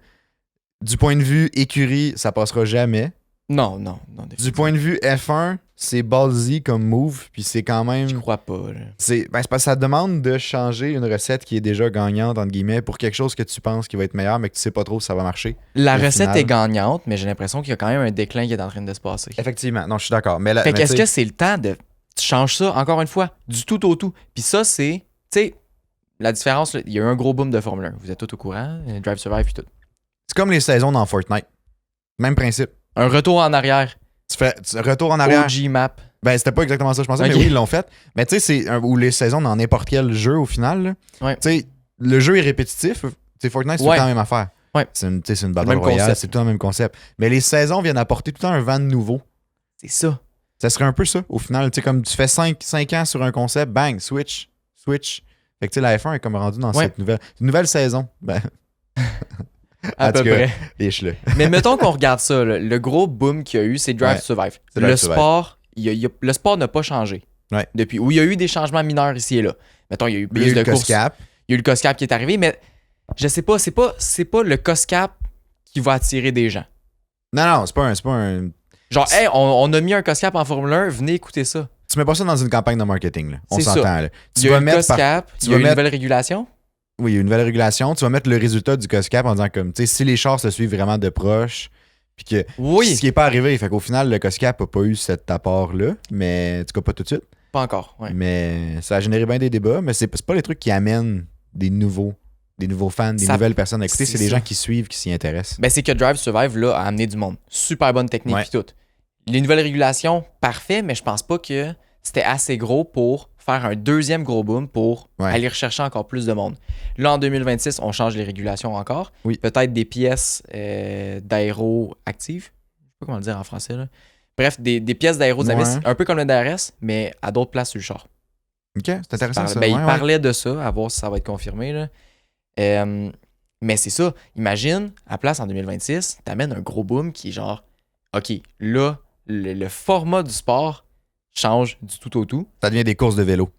Du point de vue écurie, ça passera jamais. Non. Du point de vue F1, c'est ballsy comme move, puis c'est quand même. Je crois pas. Là. C'est parce que ça demande de changer une recette qui est déjà gagnante, entre guillemets, pour quelque chose que tu penses qui va être meilleur, mais que tu sais pas trop si ça va marcher. La Au recette final. est gagnante, mais j'ai l'impression qu'il y a quand même un déclin qui est en train de se passer. Effectivement, non, je suis d'accord. Mais, Fait mais qu'est-ce tu sais, que c'est le temps de. Tu changes ça, encore une fois, du tout au tout. Puis ça, c'est. Tu sais, la différence, là, il y a eu un gros boom de Formule 1. Vous êtes tous au courant, Drive Survive puis tout. c'est comme les saisons dans Fortnite. Même principe. Un retour en arrière. Retour en arrière. OG map. Ben, c'était pas exactement ça, je pensais, Ok. mais oui, ils l'ont fait. Mais tu sais, ou les saisons dans n'importe quel jeu au final. là. Ouais. Tu sais, le jeu est répétitif. Tu sais, Fortnite, c'est tout Ouais. le temps la même affaire. Ouais. C'est une battle même royale, concept. c'est tout le même concept. Mais les saisons viennent apporter tout le temps un vent de nouveau. C'est ça. Ça serait un peu ça, au final. Tu sais, comme tu fais 5 ans sur un concept, bang, switch. Fait que tu sais, la F1 est comme rendue dans Ouais. cette nouvelle saison. Ben, À En peu tout cas, près. liche-le. Mais mettons qu'on regarde ça, là, le gros boom qu'il y a eu, c'est Drive Ouais. to Survive. C'est Drive Le to Survive. sport, le sport n'a pas changé. Ouais. Depuis. Où il y a eu des changements mineurs ici et là. Mettons, il y a eu Il y plus a eu de le courses. COSCAP. Il y a eu le COSCAP qui est arrivé, mais je sais pas, c'est pas le COSCAP qui va attirer des gens. Non, c'est pas un. Genre, hey, on a mis un COSCAP en Formule 1, venez écouter ça. Tu mets pas ça dans une campagne de marketing, là. On C'est ça. s'entend, là. Il Tu y a vas eu le mettre par- COSCAP, tu il y a vas eu une mettre- nouvelle régulation. Oui, il y a une nouvelle régulation. Tu vas mettre le résultat du COSCAP en disant comme, tu sais, si les chars se suivent vraiment de proche, puis que Oui, ce qui est pas arrivé, fait qu'au final, le COSCAP a pas eu cet apport-là, mais en tout cas pas tout de suite. pas encore. Ouais. Mais ça a généré bien des débats, mais c'est pas les trucs qui amènent des nouveaux des nouveaux fans, des Ça- nouvelles personnes à écouter. C'est c'est des ça. gens qui suivent, qui s'y intéressent. Ben, c'est que Drive to Survive, là, a amené du monde. Super bonne technique Ouais. pis tout. Les nouvelles régulations, parfait, mais je pense pas que c'était assez gros pour faire un deuxième gros boom pour Ouais. aller rechercher encore plus de monde. Là, en 2026, on change les régulations encore. Oui. Peut-être des pièces d'aéro actives. Je sais pas comment le dire en français, là. Bref, des pièces d'aérodynamisme, Ouais. un peu comme le DRS, mais à d'autres places sur le char. OK, c'est intéressant ça. Ben, il Ouais, ouais. parlait de ça, à voir si ça va être confirmé. Là. Mais c'est ça. Imagine, à place en 2026, t'amènes un gros boom qui est genre, OK, là, le format du sport change du tout au tout. Ça devient des courses de vélo.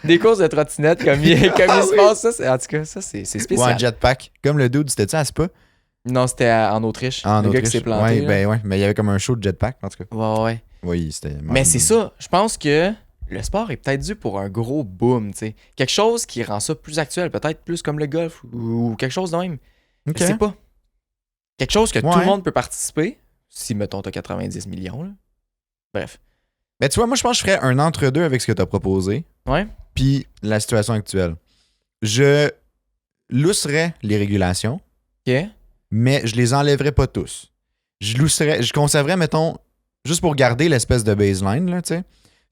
Des courses de trottinette comme il se passe, ça, en tout cas, ça, c'est Ou spécial. en jetpack. Comme le dude, c'était-tu à Spa? Non, c'était en Autriche. En le gars qui Autriche. s'est planté. Ouais, là. ben ouais. Mais il y avait comme un show de jetpack, en tout cas. Ouais, ouais. Oui, c'était... Mais c'est ça. Je pense que le sport est peut-être dû pour un gros boom, tu sais. Quelque chose qui rend ça plus actuel, peut-être plus comme le golf ou quelque chose de même. OK. Je sais pas. Quelque chose que tout Ouais. le monde peut participer. Si, mettons, t'as 90 millions. Là. Bref. Ben, tu vois, moi, je pense que je ferais un entre-deux avec ce que tu as proposé, Ouais. puis la situation actuelle. Je lousserais les régulations, OK. mais je les enlèverais pas tous. Je conserverais, mettons, juste pour garder l'espèce de baseline, là, tu sais.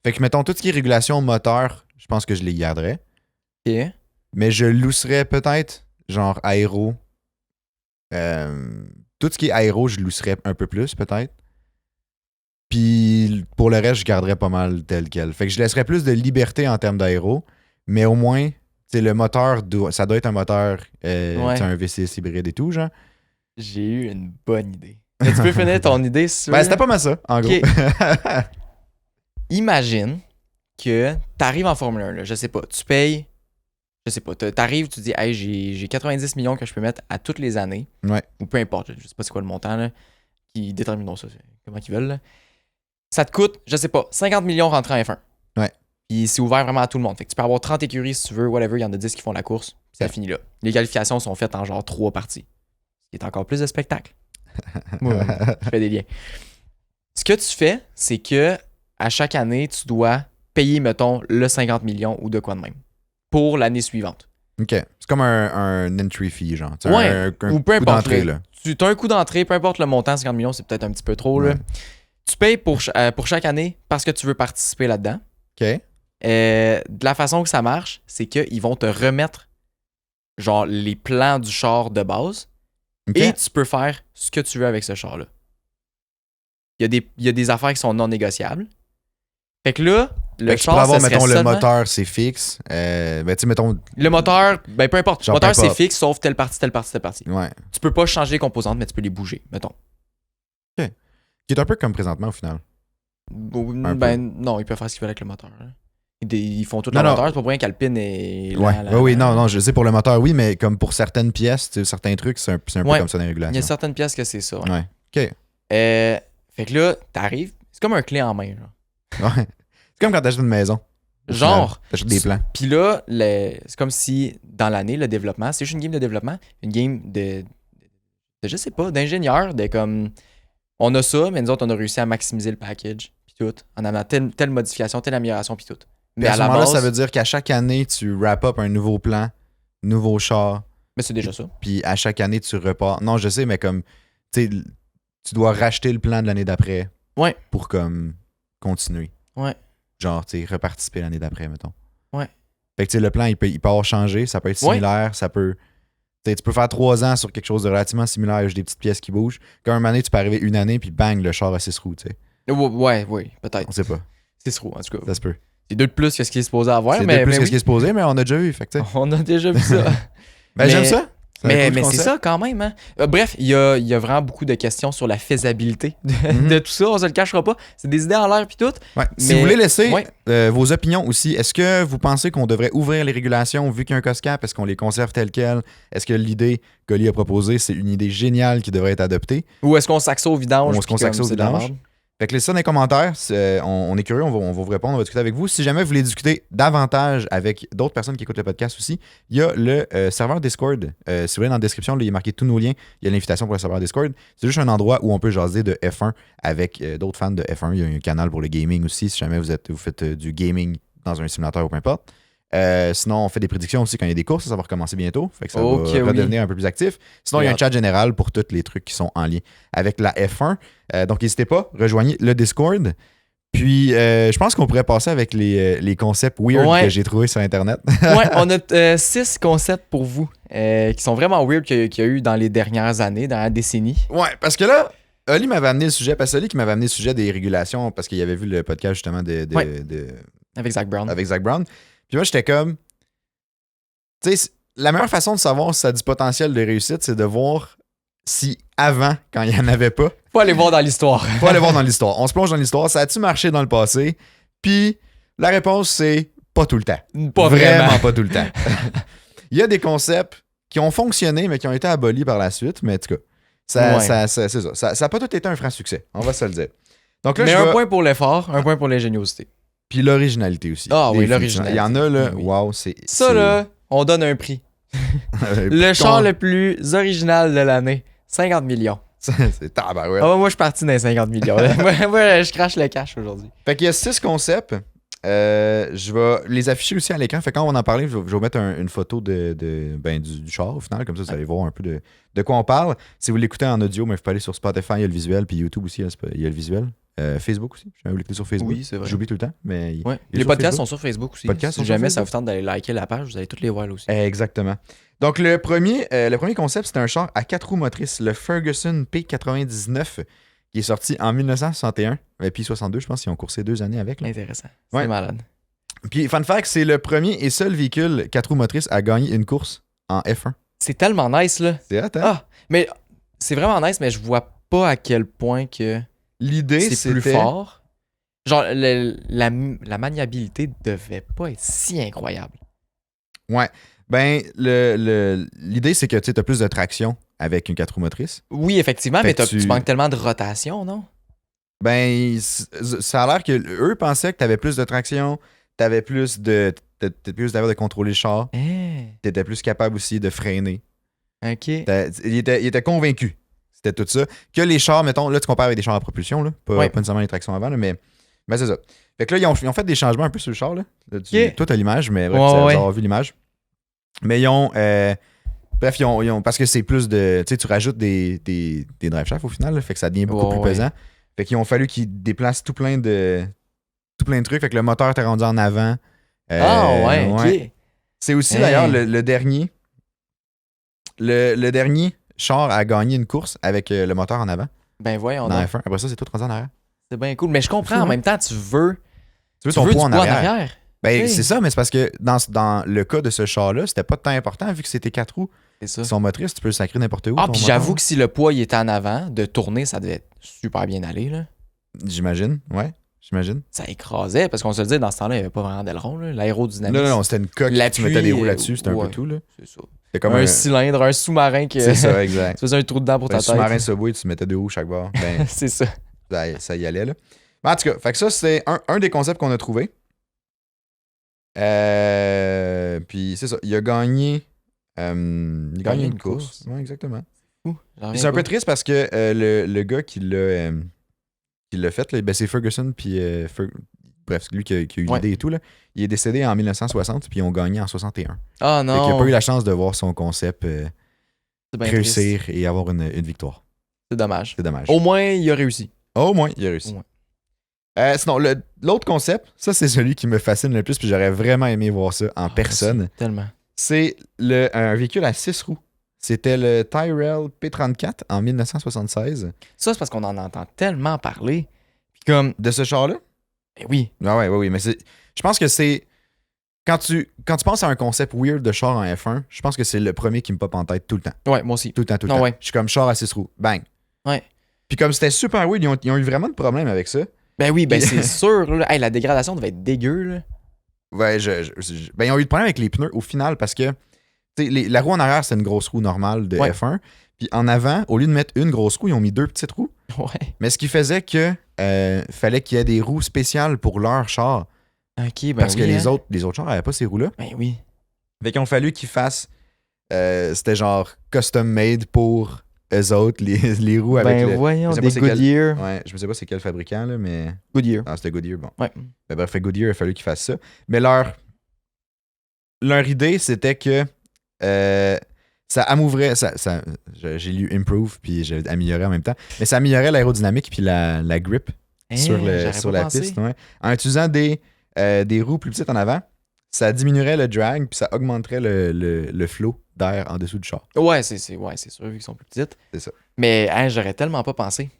Fait que, mettons, tout ce qui est régulation moteur, je pense que je les garderais. OK. Mais je lousserais peut-être, genre, aéro. Tout ce qui est aéro, je lousserais un peu plus, peut-être. Puis, pour le reste, je garderais pas mal tel quel. Fait que je laisserais plus de liberté en termes d'aéro, mais au moins, tu sais, le moteur, ça doit être un moteur, tu sais, un V6 hybride et tout, genre. J'ai eu une bonne idée. Mais tu peux finir ton idée si tu veux. Ben, c'était pas mal ça, en Ok. gros. Imagine que t'arrives en Formule 1, là, je sais pas, tu payes, je sais pas, t'arrives, tu dis, hey, j'ai 90 millions que je peux mettre à toutes les années, Ouais. ou peu importe, je sais pas c'est quoi le montant, là, qui détermine ça, comment ils veulent, là. Ça te coûte, je sais pas, 50 millions rentrant en F1. Ouais. Puis c'est ouvert vraiment à tout le monde. Fait que tu peux avoir 30 écuries si tu veux, whatever, il y en a 10 qui font la course, puis ça Ouais. finit là. Les qualifications sont faites en genre 3 parties. Ce qui est encore plus de spectacle. Moi, je fais des liens. Ce que tu fais, c'est que à chaque année, tu dois payer, mettons, le 50 millions ou de quoi de même pour l'année suivante. OK. C'est comme un entry fee, genre. Tu sais, Ouais, un ou peu coup importe. d'entrée, là. Tu as un coût d'entrée, peu importe le montant, 50 millions, c'est peut-être un petit peu trop. Là. Ouais. Tu payes pour chaque année parce que tu veux participer là-dedans. OK. De la façon que ça marche, c'est qu'ils vont te remettre genre les plans du char de base OK. et tu peux faire ce que tu veux avec ce char-là. Il y a des affaires qui sont non négociables. Fait que là, le Fait que tu char, peux avoir, ce serait mettons, le seulement- moteur, c'est fixe. Ben, tu sais, mettons... Le moteur, ben peu importe. Genre Le moteur, peu c'est importe. fixe, sauf telle partie, telle partie, telle partie. Ouais. Tu peux pas changer les composantes, mais tu peux les bouger, mettons. Qui est un peu comme présentement, au final. Un Ben non, ils peuvent faire ce qu'ils veulent avec le moteur. Hein. Ils font tout Non, le non. moteur, c'est pas pour rien qu'Alpine est là. Ouais. Oui, non, je sais pour le moteur, oui, mais comme pour certaines pièces, tu sais, certains trucs, c'est un peu Ouais. comme ça dans les Il y a régulations. certaines pièces que c'est ça. Ouais. Ouais. OK. Fait que là, t'arrives, c'est comme un clé en main. Genre. Ouais. C'est comme quand t'achètes une maison. Au Genre, final, t'achètes des plans. Puis là, c'est comme si dans l'année, le développement, c'est juste une game de développement, une game de je sais pas, d'ingénieur, de comme, on a ça, mais nous autres, on a réussi à maximiser le package, puis tout, en amenant telle modification, telle amélioration, puis tout. Mais Mais à à ce la moment-là, base, ça veut dire qu'à chaque année, tu wrap up un nouveau plan, nouveau char, mais c'est déjà ça. puis à chaque année, tu repars. Non, je sais, mais comme, tu sais, tu dois racheter le plan de l'année d'après. Ouais. Pour comme continuer. Ouais. Genre, tu sais, reparticiper l'année d'après, mettons. Ouais. Fait que, tu sais, le plan, il peut avoir changé, ça peut être similaire, ça peut. Tu sais, tu peux faire 3 ans sur quelque chose de relativement similaire, juste des petites pièces qui bougent. Comme un moment donné, tu peux arriver une année, puis bang, le char a 6 roues, tu sais. Ouais, peut-être. On sait pas. C'est trop, en tout cas. Ça se peut. C'est 2 de plus que ce qui est supposé avoir, c'est mais, de plus mais que oui. ce qui est supposé, mais on a déjà vu, fait que, tu sais. On a déjà vu ça. Ben, Mais- j'aime ça. Mais c'est ça quand même. Hein? Bref, il y a vraiment beaucoup de questions sur la faisabilité Mhm. de tout ça. On se le cachera pas. C'est des idées en l'air puis tout. Ouais. Si Mais- vous voulez laisser Ouais. vos opinions aussi, est-ce que vous pensez qu'on devrait ouvrir les régulations vu qu'il y a un cost cap? Est-ce qu'on les conserve telles quelles? Est-ce que l'idée qu'Oli a proposée, c'est une idée géniale qui devrait être adoptée? Ou est-ce qu'on saxe au vidange? Ou est-ce qu'on puis comme saxe au c'est de la vidange? merde? Fait que laissez ça dans les commentaires. On est curieux, on va vous répondre, on va discuter avec vous. Si jamais vous voulez discuter davantage avec d'autres personnes qui écoutent le podcast aussi, il y a le serveur Discord. Si vous voulez, dans la description, là, il est marqué tous nos liens. Il y a l'invitation pour le serveur Discord. C'est juste un endroit où on peut jaser de F1 avec d'autres fans de F1. Il y a un canal pour le gaming aussi, si jamais vous faites du gaming dans un simulateur ou peu importe. Sinon, on fait des prédictions aussi quand il y a des courses, ça va recommencer bientôt. Fait que ça Ok, va oui. redevenir un peu plus actif. Sinon, il y a un Hâte. chat général pour tous les trucs qui sont en lien avec la F1. Donc, n'hésitez pas, rejoignez le Discord. Puis, je pense qu'on pourrait passer avec les concepts weird Ouais. que j'ai trouvés sur Internet. Ouais, on a 6 concepts pour vous qui sont vraiment weird qu'il y a eu dans les dernières années, dans la décennie. Ouais, parce que là, Oli m'avait amené le sujet, parce que Oli qui m'avait amené le sujet des régulations, parce qu'il avait vu le podcast justement Ouais. Avec Zach Brown. avec Zach Brown. Puis moi, j'étais comme. Tu sais, la meilleure façon de savoir si ça a du potentiel de réussite, c'est de voir si avant, quand il n'y en avait pas, Faut aller voir dans l'histoire. faut aller voir dans l'histoire. On se plonge dans l'histoire. Ça a-tu marché dans le passé? Puis la réponse, c'est pas tout le temps. Pas Vraiment vraiment. pas tout le temps. Il y a des concepts qui ont fonctionné, mais qui ont été abolis par la suite. Mais en tout cas, Ouais. c'est ça. Ça n'a pas tout été un franc succès. On va se le dire. Donc là, Mais je un vais- point pour l'effort, un point pour l'ingéniosité. Puis l'originalité aussi. Ah oui, Définitivement. l'originalité. Il y en a, là, Oui. wow, c'est... Ça, là, on donne un prix. c'est- Le char le plus original de l'année, 50 millions. c'est tabarouette. Ah ouais, moi, je suis parti dans les 50 millions. moi, je crache le cash aujourd'hui. Fait qu'il y a 6 concepts. Je vais les afficher aussi à l'écran. Fait que quand on va en parler, je vais vous mettre une photo du char au final. Comme ça, vous allez voir un peu de quoi on parle. Si vous l'écoutez en audio, mais vous pouvez aller sur Spotify, il y a le visuel. Puis YouTube aussi, il y a le visuel. Facebook aussi. Je vais vous l'écouter sur Facebook. Oui, c'est vrai. J'oublie tout le temps. Mais il Ouais. est Les sur podcasts Facebook. sont sur Facebook aussi. Podcasts sont Si sur jamais ça Facebook. vous tente d'aller liker la page, vous allez toutes les voir là aussi. Exactement. Donc, le premier concept, c'est un char à 4 roues motrices, le Ferguson P99, qui est sorti en 1961. Puis 62, je pense qu'ils ont coursé 2 années avec. Là. Intéressant. Ouais. C'est malade. Puis, fun fact, c'est le premier et seul véhicule 4 roues motrices à gagner une course en F1. C'est tellement nice, là. C'est hot, hein? Ah, mais c'est vraiment nice, mais je vois pas à quel point que L'idée, c'est plus c'était... fort. Genre, la maniabilité devait pas être si incroyable. Ouais. Ben, l'idée, c'est que tu as plus de traction avec une 4 roues motrices. Oui, effectivement, Fait mais que tu manques tellement de rotation, non? Ben, ça a l'air que eux pensaient que tu avais plus de traction, tu avais plus d'avoir de contrôler le char, tu étais plus capable aussi de freiner. OK. Il était convaincu. C'était tout ça. Que les chars, mettons, là, tu compares avec des chars à propulsion, là, pas nécessairement les tractions avant, là, mais c'est ça. Fait que là, ils ont fait des changements un peu sur le char. Là. Toi, t'as l'image, mais bref, vous avez vu l'image. Mais ils ont. Bref, ils ont parce que c'est plus de. Tu sais, tu rajoutes des drive shafts au final, là, fait que ça devient beaucoup plus pesant. Fait qu'ils ont fallu qu'ils déplacent tout plein de trucs. Fait que le moteur t'est rendu en avant. OK. C'est aussi d'ailleurs le dernier. Le dernier char à gagner une course avec le moteur en avant. Ben voyons dans donc. F1. Après ça, c'est tout rendu en arrière. C'est bien cool. Mais je comprends, en même temps, tu veux ton du poids en poids arrière. Ben, Oui. c'est ça, mais c'est parce que dans le cas de ce char-là, c'était pas tant important vu que c'était 4 roues. C'est ça. Ils sont motrices, tu peux le sacrer n'importe où. Ah, ton puis moteur. j'avoue que si le poids il était en avant, de tourner, ça devait super bien aller, là. J'imagine, ouais. J'imagine. Ça écrasait, parce qu'on se le dit, dans ce temps-là, il n'y avait pas vraiment d'aileron, là. L'aérodynamique. Non, c'était une coque. Tu mettais des roues là-dessus, c'était un peu tout, là. C'est ça. C'était comme un cylindre, un sous-marin qui. C'est ça, exact. Tu faisais un trou dedans pour ta Un tête. sous-marin Subway, tu mettais 2 roues chaque bord. Ben, C'est ça. ça y allait, là. Mais en tout cas, fait que ça, c'est un des concepts qu'on a trouvé. Puis c'est ça. Il a gagné. Il a gagné une course. Ouais, exactement. C'est un peu triste parce que le gars qui l'a fait, là, ben, c'est Ferguson, puis bref, c'est lui qui a eu l'idée et tout. Là. Il est décédé en 1960, puis ils ont gagné en 61. Ah Fait non. qu'il n'a pas eu la chance de voir son concept C'est bien réussir triste. et avoir une victoire. C'est dommage. C'est dommage. Au moins, il a réussi. Au moins, il a réussi. Sinon, l'autre concept, ça c'est celui qui me fascine le plus, puis j'aurais vraiment aimé voir ça en personne. Tellement. C'est un véhicule à 6 roues. C'était le Tyrrell P34 en 1976. Ça, c'est parce qu'on en entend tellement parler. Puis comme. De ce char-là? Ben oui. Ah oui, mais je pense que c'est... Quand tu penses à un concept weird de char en F1, je pense que c'est le premier qui me pop en tête tout le temps. Ouais, moi aussi. Tout le temps. Ah ouais. Je suis comme char à 6 roues. Bang. Ouais. Puis comme c'était super weird, ils ont eu vraiment de problèmes avec ça. Ben oui, ben c'est sûr. Là. Hey, la dégradation devait être dégueu. Là. Ouais, ben ils ont eu de problèmes avec les pneus au final parce que la roue en arrière, c'est une grosse roue normale de F1. Puis en avant, au lieu de mettre une grosse roue, ils ont mis 2 petites roues. Ouais. Mais ce qui faisait que fallait qu'il y ait des roues spéciales pour leur char. Ok, ben Parce que oui, les autres chars n'avaient pas ces roues-là. Ben oui. Fait qu'ils ont fallu qu'ils fassent. C'était genre custom made pour eux autres, les roues avec Ben voyons, je sais des pas c'est quel- Goodyear. Ouais, je ne sais pas c'est quel fabricant, là, mais. Goodyear. Ah, c'était Goodyear, bon. Ouais. Ben, bref, Goodyear, il a fallu qu'ils fassent ça. Mais leur leur idée, c'était que ça amouverait. J'ai lu Improve, puis j'ai amélioré en même temps. Mais ça améliorait l'aérodynamique puis la grip sur la piste. Ouais. En utilisant des roues plus petites en avant, ça diminuerait le drag, puis ça augmenterait le flow d'air en dessous du char. Ouais, c'est sûr, vu qu'ils sont plus petites. C'est ça. Mais j'aurais tellement pas pensé.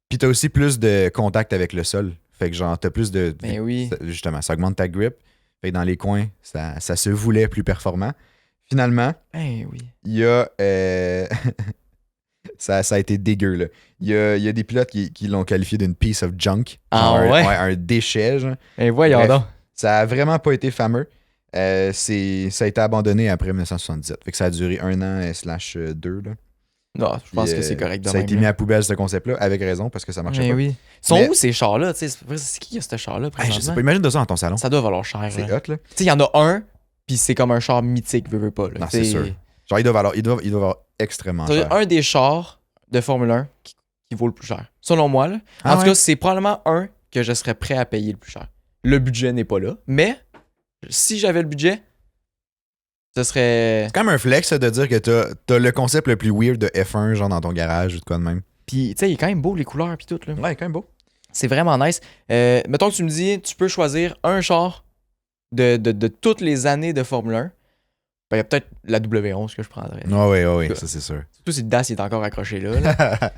Puis t'as aussi plus de contact avec le sol. Fait que genre, t'as plus de... Ben oui. Justement, ça augmente ta grip. Fait que dans les coins, ça se voulait plus performant. Finalement, Ben oui. il y a... ça a été dégueu, là. Il y a des pilotes qui l'ont qualifié d'une piece of junk. Ah ouais? Un déchet, genre. Ben voyons Bref, donc. Ça a vraiment pas été fameux. Ça a été abandonné après 1977. Fait que ça a duré 1 an / 2, là. Non, je pense que c'est correct de Ça a même, été là. mis à poubelle, ce concept-là, avec raison, parce que ça marchait Mais pas. oui. Ils sont Mais- où ces chars-là? Tu sais, c'est qui qui a ce char-là Hey, présentement? je sais pas, imagine de ça dans ton salon. Ça doit valoir cher. C'est là. hot, là. Tu sais, il y en a un, puis c'est comme un char mythique, veux pas. Là. Non, c'est sûr. Genre, il doit valoir extrêmement C'est cher. un des chars de Formule 1 qui vaut le plus cher. Selon moi, là. Ah En tout ouais? cas, c'est probablement un que je serais prêt à payer le plus cher. Le budget n'est pas là, mais si j'avais le budget, ce serait. C'est quand même un flex ça, de dire que t'as le concept le plus weird de F1, genre dans ton garage ou de quoi de même. Puis, tu sais, il est quand même beau, les couleurs, puis tout. Là. Ouais, quand même beau. C'est vraiment nice. Mettons que tu me dis, tu peux choisir un char de toutes les années de Formule 1. Ben, il y a peut-être la W11 que je prendrais. Ouais, ça c'est sûr. Surtout si le DAS il est encore accroché là. là.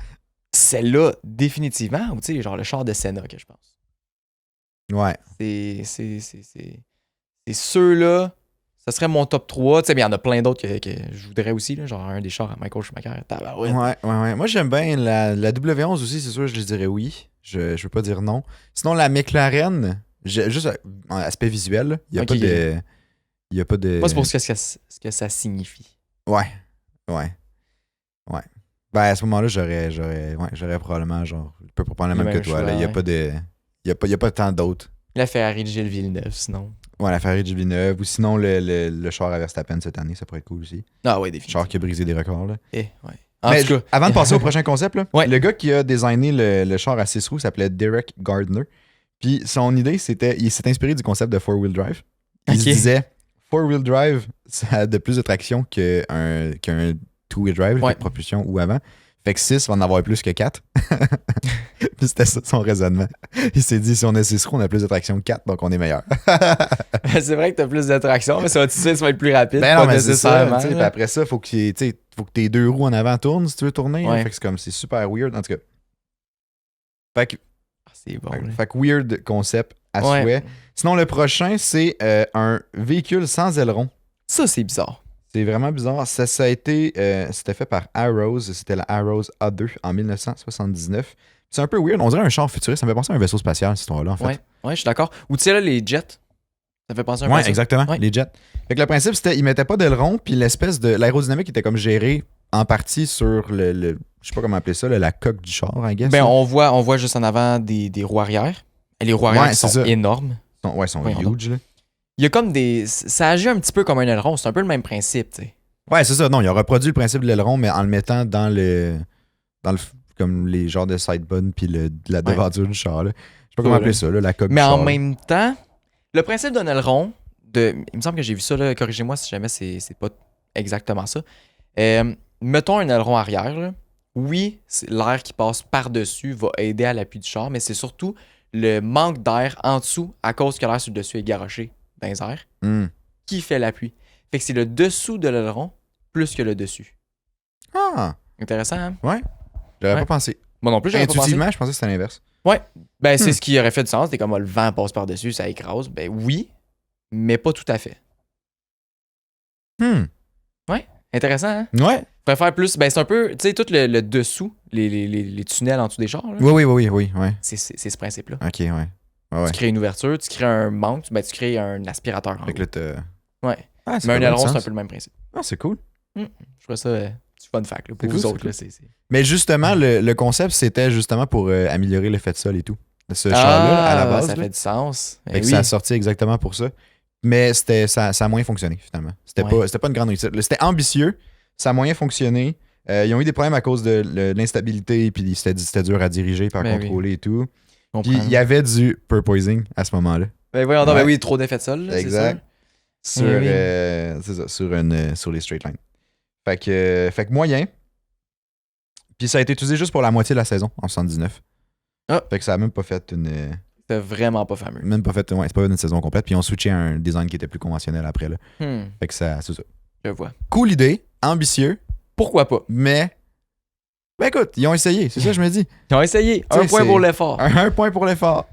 Celle-là, définitivement, ou tu sais, genre le char de Senna que je pense. Ouais. C'est ceux-là, ça serait mon top 3. Tu sais, mais il y en a plein d'autres que je voudrais aussi, là, genre un des chars à Michael Schumacher. Tabarouette. Ouais. Moi, j'aime bien la W11 aussi, c'est sûr, je dirais oui. Je veux pas dire non. Sinon, la McLaren, juste en aspect visuel, il y a Ok, pas ok. de... Il y a pas de... Moi, c'est pour ce que ça signifie. Ouais. Ben, à ce moment-là, j'aurais probablement, genre, à peu près pas le Le même que même toi. choix, Là. Il y a ouais. pas de... Il y a pas tant d'autres. La Ferrari de Gilles Villeneuve, sinon. Ouais, la Ferrari de Villeneuve, ou sinon le char à Verstappen cette année, ça pourrait être cool aussi. Ah ouais, Le définitivement. char qui a brisé des records, là. Ouais. En Mais tout cas, avant de passer au prochain concept, là, Ouais. le gars qui a designé le char à 6 roues s'appelait Derek Gardner. Puis son idée, il s'est inspiré du concept de 4-wheel drive. Il Ok. se disait, 4-wheel drive, ça a de plus de traction qu'un 2-wheel drive, Ouais. de propulsion ou avant. Fait que 6 va en avoir plus que 4. Puis c'était ça son raisonnement. Il s'est dit, si on a 6 roues, on a plus de traction que 4, donc on est meilleur. c'est vrai que t'as plus de traction, mais ça va, tu sais, ça va être plus rapide. Ben pas non, mais c'est ça. nécessairement. tu sais, puis là. après ça, faut que tes 2 roues en avant tournent si tu veux tourner. Ouais. Fait que c'est super weird, en tout cas. Fait que, Ah, c'est bon. là. fait que weird concept à Ouais. souhait. Sinon, le prochain, c'est un véhicule sans aileron. Ça, c'est bizarre. C'est vraiment bizarre. Ça a été... c'était fait par Arrows. C'était la Arrows A2 en 1979. C'est un peu weird. On dirait un char futuriste. Ça me fait penser à un vaisseau spatial, cette histoire-là, en fait. Ouais, je suis d'accord. Ou tu sais, là, les jets, ça fait penser un peu à Ouais, ça. exactement. Ouais. Les jets. Fait que le principe, c'était qu'ils mettaient pas d'aileron, puis l'aérodynamique était comme gérée en partie sur je sais pas comment appeler ça, la coque du char, I guess. Ben, là. on voit juste en avant des roues arrière. Et les roues arrière Ouais, qui c'est sont ça. énormes. Ils sont Voyons huge, là. Il y a comme des. Ça agit un petit peu comme un aileron. C'est un peu le même principe, tu sais. Ouais, c'est ça. Non, il a reproduit le principe de l'aileron, mais en le mettant dans comme les genres de sidebun puis la devanture du char, là. Je sais pas comment Ouais, appeler là. ça, là, la coque Mais du char. en là. même temps, le principe d'un aileron, il me semble que j'ai vu ça, là, corrigez-moi si jamais c'est pas exactement ça. Mettons un aileron arrière, là. Oui, l'air qui passe par-dessus va aider à l'appui du char, mais c'est surtout le manque d'air en dessous à cause que l'air sur le dessus est garoché dans les airs Hmm. qui fait l'appui. Fait que c'est le dessous de l'aileron plus que le dessus. Ah, Intéressant, hein? j'aurais Ouais. pas pensé. Moi non plus, j'avais pas pensé. Intuitivement, je pensais que c'était l'inverse. Ben, c'est ce qui aurait fait du sens. C'est comme le vent passe par-dessus, ça écrase. Ben oui, mais pas tout à fait. Intéressant, hein? Ouais. Je préfère plus. Ben, c'est un peu. Tu sais, tout le dessous, les tunnels en dessous des chars, là, Oui. Ouais. c'est ce principe-là. Ok, ouais. Ouais. Tu crées une ouverture, tu crées un manque, ben, tu crées un aspirateur. En Fait que gros. là, t'as. Ouais. Ah, ça Mais un fait bien aileron, du c'est un sens. peu le même principe. Ah, c'est cool. Je trouve ça du fun fact là, pour C'est vous cool, autres. c'est Là, cool. c'est... Mais justement, le concept, c'était justement pour améliorer l'effet de sol et tout. Ce char-là, à la base. Ça là. fait du sens. Ben Fait que oui. ça a sorti exactement pour ça. Mais ça a moins fonctionné, finalement. C'était pas une grande réussite. C'était ambitieux, ça a moyen fonctionné. Ils ont eu des problèmes à cause de l'instabilité, puis c'était dur à diriger, à Ben contrôler et tout. Je Puis comprends. il y avait du porpoising à ce moment-là. Ben voyons donc, Ouais. ben oui, trop d'effets de sol. Là, Exact. sur, oui. c'est ça, sur les straight lines. Fait que moyen. Puis ça a été utilisé juste pour la moitié de la saison, en 79. Ah. Fait que ça a même pas fait une... C'était vraiment pas fameux. Même pas fait... Ouais, c'est pas une saison complète. Puis ils ont switché à un design qui était plus conventionnel après, là. Fait que ça, c'est ça. Je vois. Cool idée, ambitieux, Pourquoi pas? mais... Ben écoute, ils ont essayé, c'est ça que je me dis. Ils ont essayé. Tu sais, Un point c'est- pour l'effort. Un point pour l'effort.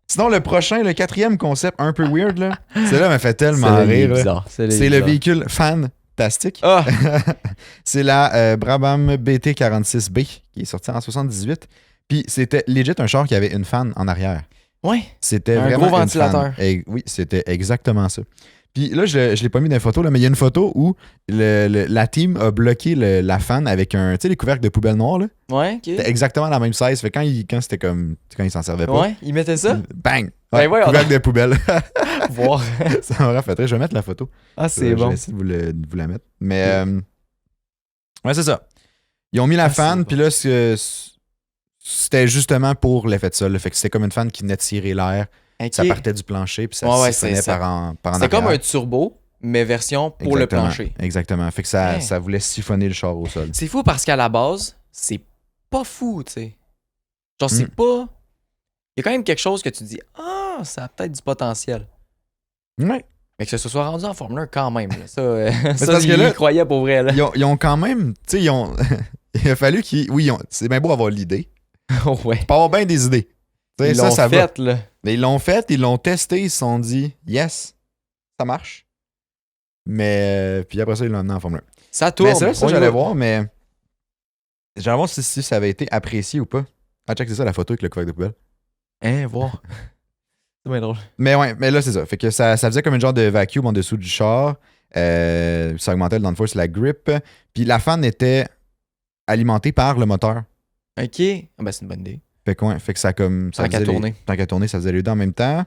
Sinon, le prochain, le 4e concept un peu weird, là, celui-là m'a fait tellement rire. Là. Bizarre. C'est le véhicule fantastique. Ah! C'est la Brabham BT46B qui est sortie en 78. Puis c'était legit un char qui avait une fan en arrière. Ouais. C'était Un vraiment gros une ventilateur. fan. Oui, c'était exactement ça. Puis là, je l'ai pas mis dans les photos, là, mais il y a une photo où la team a bloqué la fan avec un, tu sais, les couvercles de poubelle noire. Là. Ouais, ok. C'était exactement la même size. Fait que quand c'était comme, quand ils s'en servaient pas, Ouais, ils mettaient ça? bang! Ben Ouais, voyons couvercle de poubelle. Voir. Ça m'aurait fait rire. Je vais mettre la photo. Ah, c'est Je bon. vais essayer de vous la mettre. Mais, ouais, c'est ça. Ils ont mis la Ah, fan, c'est puis là, c'était justement pour l'effet de sol. Là. Fait que c'était comme une fan qui venait de tirer l'air. Ok. Ça partait du plancher, puis ça Ouais, siphonnait c'est ça. par en C'était comme arrière. un turbo, mais version pour le Exactement, plancher. Exactement. Fait que ça, Hein. ça voulait siphonner le char au sol. C'est fou parce qu'à la base, c'est pas fou, tu sais. Genre, c'est pas. Il y a quand même quelque chose que tu dis, ah, ça a peut-être du potentiel. Ouais. Mais que ce soit rendu en Formule 1 quand même. Là. Ça, c'est ça parce que ils là, y croyaient pour vrai. Là. Ils ont quand même. Tu sais, ils ont. Il a fallu qu'ils. Oui, c'est bien beau avoir l'idée. Ouais. Il peut avoir bien des idées. Tu sais, Ils ça l'ont va. fait, là. Mais ils l'ont fait, ils l'ont testé, ils se sont dit, yes, ça marche. Mais. Puis après ça, ils l'ont amené en Formule 1. Ça tourne. Mais c'est là ça On y j'allais va. voir, mais. J'allais voir si ça avait été apprécié ou pas. Ah, check, c'est ça la photo avec le couvercle de poubelle. Hein, voir. C'est bien drôle. Mais ouais, mais là, c'est ça. Fait que ça faisait comme une genre de vacuum en dessous du char. Ça augmentait le downforce, la grip. Puis la fan était alimentée par le moteur. Ok. Ah, ben, c'est une bonne idée. Fait que, ouais, fait que ça comme. Ça Tant qu'à faisait tourner. Tant qu'à tourner, ça faisait les deux en même temps.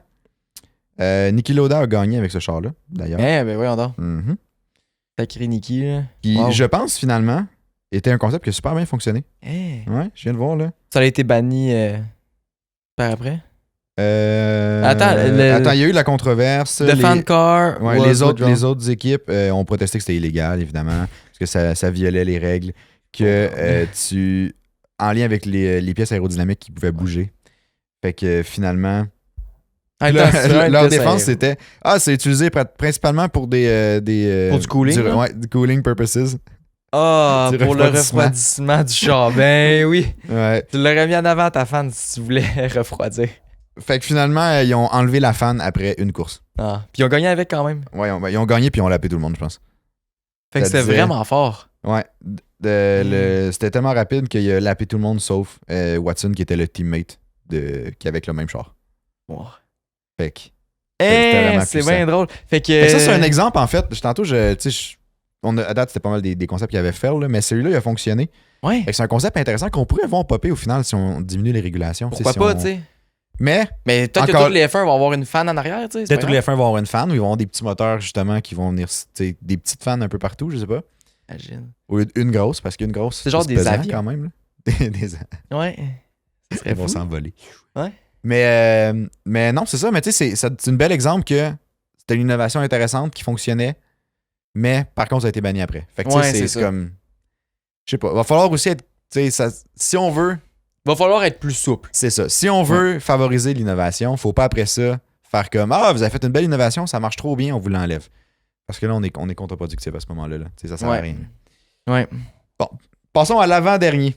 Niki Lauda a gagné avec ce char-là, d'ailleurs. Hein, ben, voyons donc. Mhm. Sacré Niki, là. Puis Wow. je pense finalement, était un concept qui a super bien fonctionné. Hein. Ouais, je viens de voir là. Ça a été banni par après. Attends, il y a eu la controverse. The fan car. Ouais, was les withdrawn. autres équipes ont protesté que c'était illégal, évidemment, parce que ça violait les règles, que tu. En lien avec les pièces aérodynamiques qui pouvaient bouger. Fait que finalement. Ah, Là, attends, c'est vrai leur que défense, ça- c'était. Ah, c'est utilisé principalement pour des. Pour du cooling, là? Ouais, du cooling purposes. Ah, Du pour le refroidissement. refroidissement du char. Ben oui. Ouais. Tu l'aurais mis en avant ta fan si tu voulais refroidir. Fait que finalement, ils ont enlevé la fan après une course. Ah. Puis ils ont gagné avec quand même. Ouais, ils ont gagné puis ils ont lapé tout le monde, je pense. Fait que Ça c'était disait- vraiment fort. Ouais. C'était tellement rapide qu'il a lapé tout le monde sauf Watson qui était le teammate qui avec le même char. Wow. Fait que. C'était Hein, vraiment c'est puissant. bien drôle. Fait que. Fait que ça, c'est un exemple en fait. Tantôt, à date, c'était pas mal des concepts qu'il avait fait, là, mais celui-là, il a fonctionné. Ouais. Fait que c'est un concept intéressant qu'on pourrait voir popper au final si on diminue les régulations. Pourquoi Si pas, on- tu sais. Mais Mais peut-être que Encore- tous les F1 vont avoir une fan en arrière, tu sais. c'est peut-être pas que les grave. F1 vont avoir une fan ou ils vont avoir des petits moteurs justement qui vont venir, tu sais, des petites fans un peu partout, je sais pas. Imagine. Au lieu d'une grosse, parce qu'une grosse, C'est genre des pesant avions. quand même. Là. Ouais. Ça serait Ils vont fou. s'envoler. Ouais. Mais non, c'est ça. Mais tu sais, c'est un bel exemple que c'était une innovation intéressante qui fonctionnait, mais par contre, ça a été banni après. Fait que tu sais, Ouais, c'est c'est ça. comme. Je sais pas. Va falloir aussi être. Tu sais, si on veut. Va falloir être plus souple. C'est ça. Si on veut favoriser l'innovation, faut pas après ça faire comme Ah, vous avez fait une belle innovation, ça marche trop bien, on vous l'enlève. Parce que là, on est contre-productif à ce moment-là. Là. Tu sais, ça sert à Ouais. rien. Ouais. Passons à l'avant-dernier.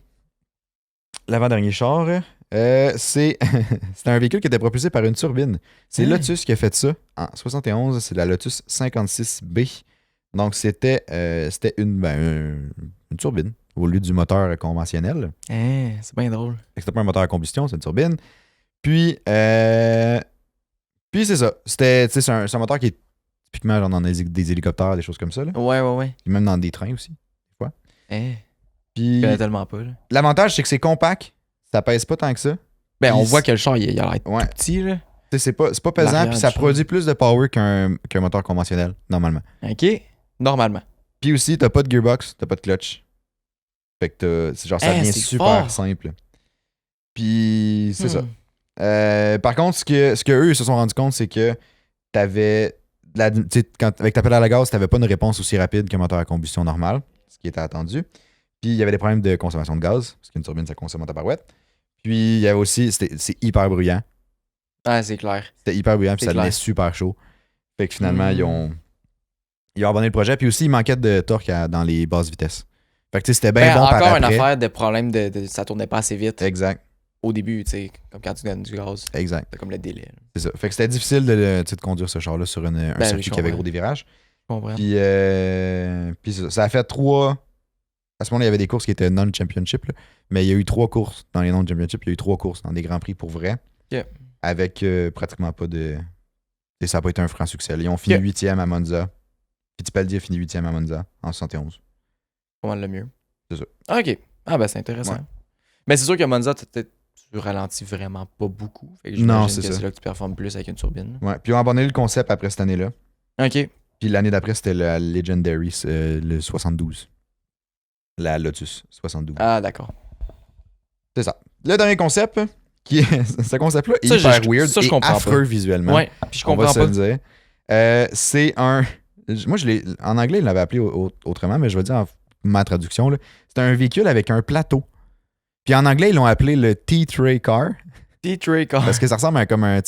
L'avant-dernier char, c'est c'était un véhicule qui était propulsé par une turbine. C'est Hein? Lotus qui a fait ça en 71. C'est la Lotus 56B. Donc, c'était une turbine au lieu du moteur conventionnel. Hein, c'est bien drôle. Fait que c'était pas un moteur à combustion, c'est une turbine. Puis c'est ça. C'est un moteur qui est typiquement genre dans des hélicoptères, des choses comme ça. Là. Ouais. Puis même dans des trains aussi. Hein. Puis Je connais tellement pas, là. l'avantage, c'est que c'est compact. Ça pèse pas tant que ça. Ben, on Puis voit que le char, il a l'air Ouais. tout petit, là. Tu sais, c'est pas pesant, L'arrière puis ça du char. produit plus de power qu'un moteur conventionnel, normalement. OK? Normalement. Puis aussi, t'as pas de gearbox, t'as pas de clutch. Fait que ça devient c'est super fort. simple. Puis c'est ça. Hmm. Par contre, ce que eux ils se sont rendus compte, c'est que t'avais tu sais, avec ta pédale à gaz, tu n'avais pas une réponse aussi rapide qu'un moteur à combustion normal, ce qui était attendu. Puis il y avait des problèmes de consommation de gaz, parce qu'une turbine, ça consomme en tabarouette. Puis il y avait aussi, c'est hyper bruyant. Ah, c'est clair. C'était hyper bruyant, puis C'est ça devenait clair. super chaud. Fait que finalement, ils ont abandonné le projet. Puis aussi, il manquait de torque dans les basses vitesses. Fait que tu sais, c'était bien bon par encore après. une affaire de problème ça tournait pas assez vite Exact, au début, tu sais, comme quand tu donnes du gaz. exact. C'est comme le délai. Là. C'est ça. Fait que c'était difficile tu sais, de conduire ce char-là sur un oui, circuit je qui avait comprends. gros des virages. Je comprends. Puis ça a fait 3. À ce moment-là, il y avait des courses qui étaient non-championship, là, mais il y a eu 3 courses dans les non-championship. Il y a eu 3 courses dans des grands prix pour vrai. Yeah. Avec pratiquement pas de. Et ça n'a pas été un franc succès. Ils ont fini 8e à Monza. Fittipaldi a fini 8e à Monza en 71. Pas mal le mieux. C'est ça. Ah, ok. Ah, ben c'est intéressant. Ouais. Mais c'est sûr que Monza, tu ralentis vraiment pas beaucoup. Fait que Non, j'imagine c'est que ça. c'est là que tu performes plus avec une turbine. Ouais. Puis ils ont abandonné le concept après cette année-là. Ok. Puis l'année d'après, c'était la Legendary, le 72. La Lotus 72. Ah, d'accord. C'est ça. Le dernier concept, qui est ce concept-là est Ça, hyper je weird et comprends affreux pas. visuellement. Ouais, puis je On va comprends se pas. le dire. C'est un. Moi, en anglais, il l'avait appelé autrement, mais je vais dire ma traduction. C'est un véhicule avec un plateau. Puis en anglais, ils l'ont appelé le T-Tray Car. T-Tray car. Parce que ça ressemble à comme un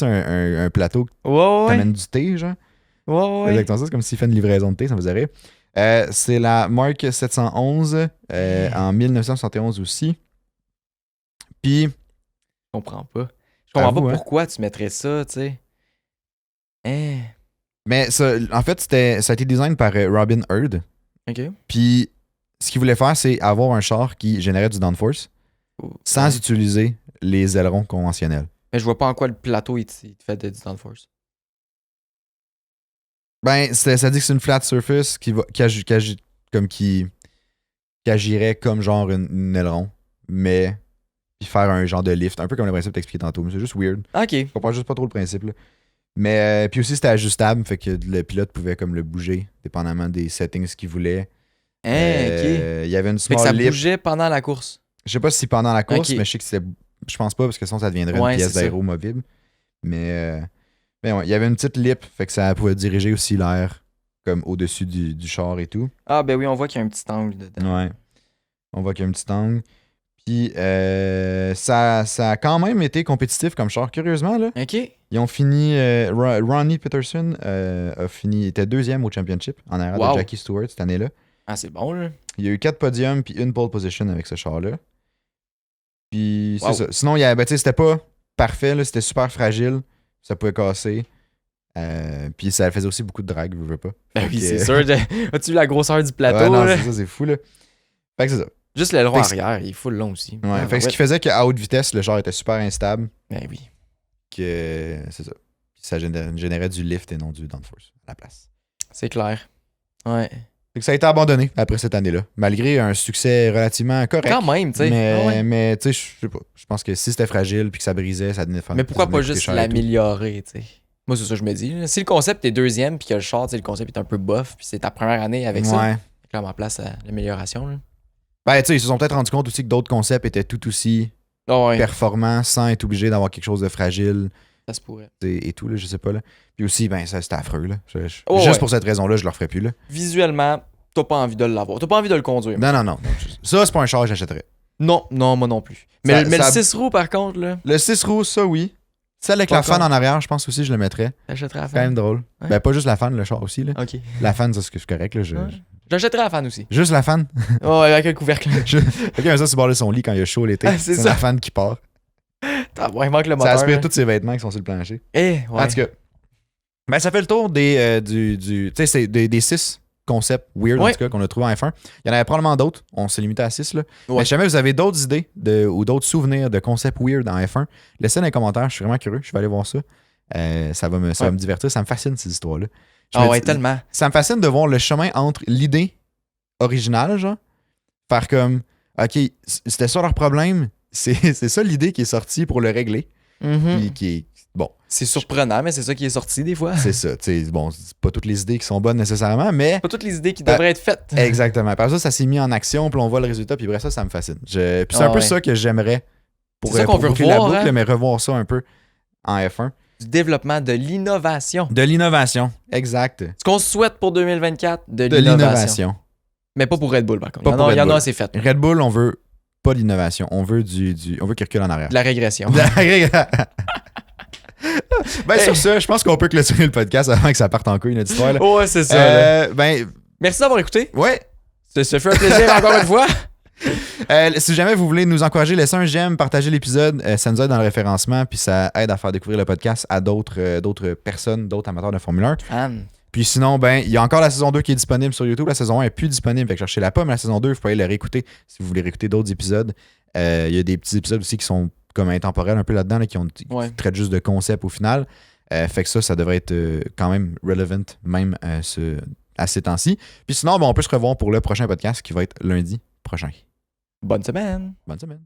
plateau qui Ouais. t'amène du thé, genre. Ouais. C'est exactement ça, c'est comme s'il fait une livraison de thé, ça me faisait rire. C'est la Mark 711 en 1971 aussi. Puis, Je comprends pas. Je comprends Avoue, pas hein. pourquoi tu mettrais ça, tu sais. Hein. mais ça, en fait, ça a été design par Robin Hurd. Ok. Puis, ce qu'il voulait faire, c'est avoir un char qui générait du downforce sans Ouais. utiliser les ailerons conventionnels. Mais je vois pas en quoi le plateau il te fait de du downforce. Ben, ça dit que c'est une flat surface qui agirait comme genre une aileron, mais puis faire un genre de lift, un peu comme le principe que t'expliquais tantôt. Mais c'est juste weird. Ok. Je comprends juste pas trop le principe. Là. Mais puis aussi, c'était ajustable, fait que le pilote pouvait comme le bouger, dépendamment des settings qu'il voulait. Hein, ok. Il y avait une Fait que small ça lip. bougeait pendant la course. Je sais pas si pendant la course, Ok. mais je sais que c'était. Je pense pas, parce que sinon ça deviendrait Ouais, une pièce c'est ça. d'aéro movible. Mais ouais, il y avait une petite lip, fait que ça pouvait diriger aussi l'air comme au-dessus du char et tout. Ah, ben oui, on voit qu'il y a un petit angle dedans. Ouais. On voit qu'il y a un petit angle. Puis ça a quand même été compétitif comme char, curieusement. Là. Ok. Ils ont fini. Ronnie Peterson était 2e au championship en arrière Wow. de Jackie Stewart cette année-là. Ah, c'est bon, là. Il y a eu 4 podiums puis une pole position avec ce char-là. Puis Wow. c'est ça. Sinon, c'était pas parfait, là, c'était super fragile. Ça pouvait casser. Puis ça faisait aussi beaucoup de drag, je veux pas. Ben Fait oui, que- c'est sûr. As-tu vu la grosseur du plateau, Ouais, non, là? c'est ça, c'est fou, là. Fait que c'est ça. Juste l'aileron Fait que- arrière, il est full long aussi. Ouais, fait que ce qui faisait qu'à haute vitesse, le char était super instable. Ben oui. Que c'est ça. Puis ça générait du lift et non du downforce à la place. C'est clair. Ouais. Fait que ça a été abandonné après cette année-là, malgré un succès relativement correct. Quand même, tu sais. Mais, Ah ouais. mais tu sais, je sais pas. Je pense que si c'était fragile puis que ça brisait, ça devenait Mais pourquoi ça pas devenait juste coûter cher et tout. l'améliorer, tu sais? Moi, c'est ça que je me dis. là. Si le concept est deuxième, puis que le char, tu sais, le concept est un peu bof, puis c'est ta première année avec ça, Ouais. clairement place à l'amélioration. là. Ben, tu sais, ils se sont peut-être rendus compte aussi que d'autres concepts étaient tout aussi Ah ouais, performants sans être obligés d'avoir quelque chose de fragile ça se pourrait. et tout, là, je sais pas. Là. Puis aussi, ben, ça c'était affreux. Là. Oh, juste ouais. pour cette raison-là, je le referais plus. Là. Visuellement, t'as pas envie de l'avoir. T'as pas envie de le conduire. Non. Ça, c'est pas un char que j'achèterais. Non, moi non plus. Mais, Ça- mais ça- le 6 roues, par contre, là, Le 6 roues, ça, oui. Celle avec Pas la fan encore. en arrière, je pense aussi, je le mettrais. j'achèterais à la C'est quand même fan. drôle. Ouais. Ben, pas juste la fan, le char aussi. Là. Ok. La fan, ça, c'est correct. Là, Ouais. J'achèterais à la fan aussi. Juste la fan. Oh, avec un couvercle. Quelqu'un a ça sur le bord de son lit quand il y a chaud l'été. Ah, c'est c'est ça. la fan qui part. Ouais, il manque le Ça moteur. aspire là. tous ses vêtements qui sont sur le plancher. Eh, ouais. En tout cas, ben, ça fait le tour tu sais, c'est des 6 concepts weird, en Ouais. tout cas, qu'on a trouvé en F1. Il y en avait probablement d'autres. On s'est limité à 6, là. Ouais. Mais si jamais vous avez d'autres idées ou d'autres souvenirs de concepts weird en F1, laissez dans les commentaires. Je suis vraiment curieux. Je vais aller voir ça. Ça va me divertir. Ça me fascine, ces histoires-là. Je Ah me ouais, dis- tellement. Ça me fascine de voir le chemin entre l'idée originale, genre, faire comme, OK, c'était ça leur problème. C'est ça l'idée qui est sortie pour le régler. Mhm. Puis qui est, bon, C'est surprenant, mais c'est ça qui est sorti des fois. c'est ça. Tu sais, bon, c'est pas toutes les idées qui sont bonnes nécessairement, mais Pas toutes les idées qui devraient être faites. exactement. Par ça s'est mis en action, puis on voit le résultat, puis bref, ça me fascine. Puis c'est Ah un peu ouais. ça que j'aimerais pour, C'est ça qu'on pour veut boucler revoir, la boucle, hein? mais revoir ça un peu en F1. du développement, de l'innovation. De l'innovation, exact. Ce qu'on souhaite pour 2024, de De l'innovation. l'innovation. Mais pas pour Red Bull, par contre. Pas Il y en pour a, Red il y en a Bull. assez fait. Red Bull, on veut pas d'innovation. On veut on veut qu'il recule en arrière. De la régression. Ben, sur ça, je pense qu'on peut clôturer le podcast avant que ça parte en couille, notre histoire. Là. Ouais, c'est ça. Là. Ben, Merci d'avoir écouté. ouais. Ça fait un plaisir encore une fois. Si jamais vous voulez nous encourager, laissez un j'aime, partagez l'épisode. Ça nous aide dans le référencement, puis ça aide à faire découvrir le podcast à d'autres personnes, d'autres amateurs de Formule 1. Anne. Puis sinon, ben, il y a encore la saison 2 qui est disponible sur YouTube. La saison 1 est plus disponible, fait que cherchez-la pas, mais la saison 2, vous pouvez aller la réécouter si vous voulez réécouter d'autres épisodes. Il y a des petits épisodes aussi qui sont comme intemporels un peu là-dedans, là, qui traitent juste de concepts au final. Fait que ça devrait être quand même relevant même à ces temps-ci. Puis sinon, ben, on peut se revoir pour le prochain podcast qui va être lundi prochain. Bonne semaine. Bonne semaine.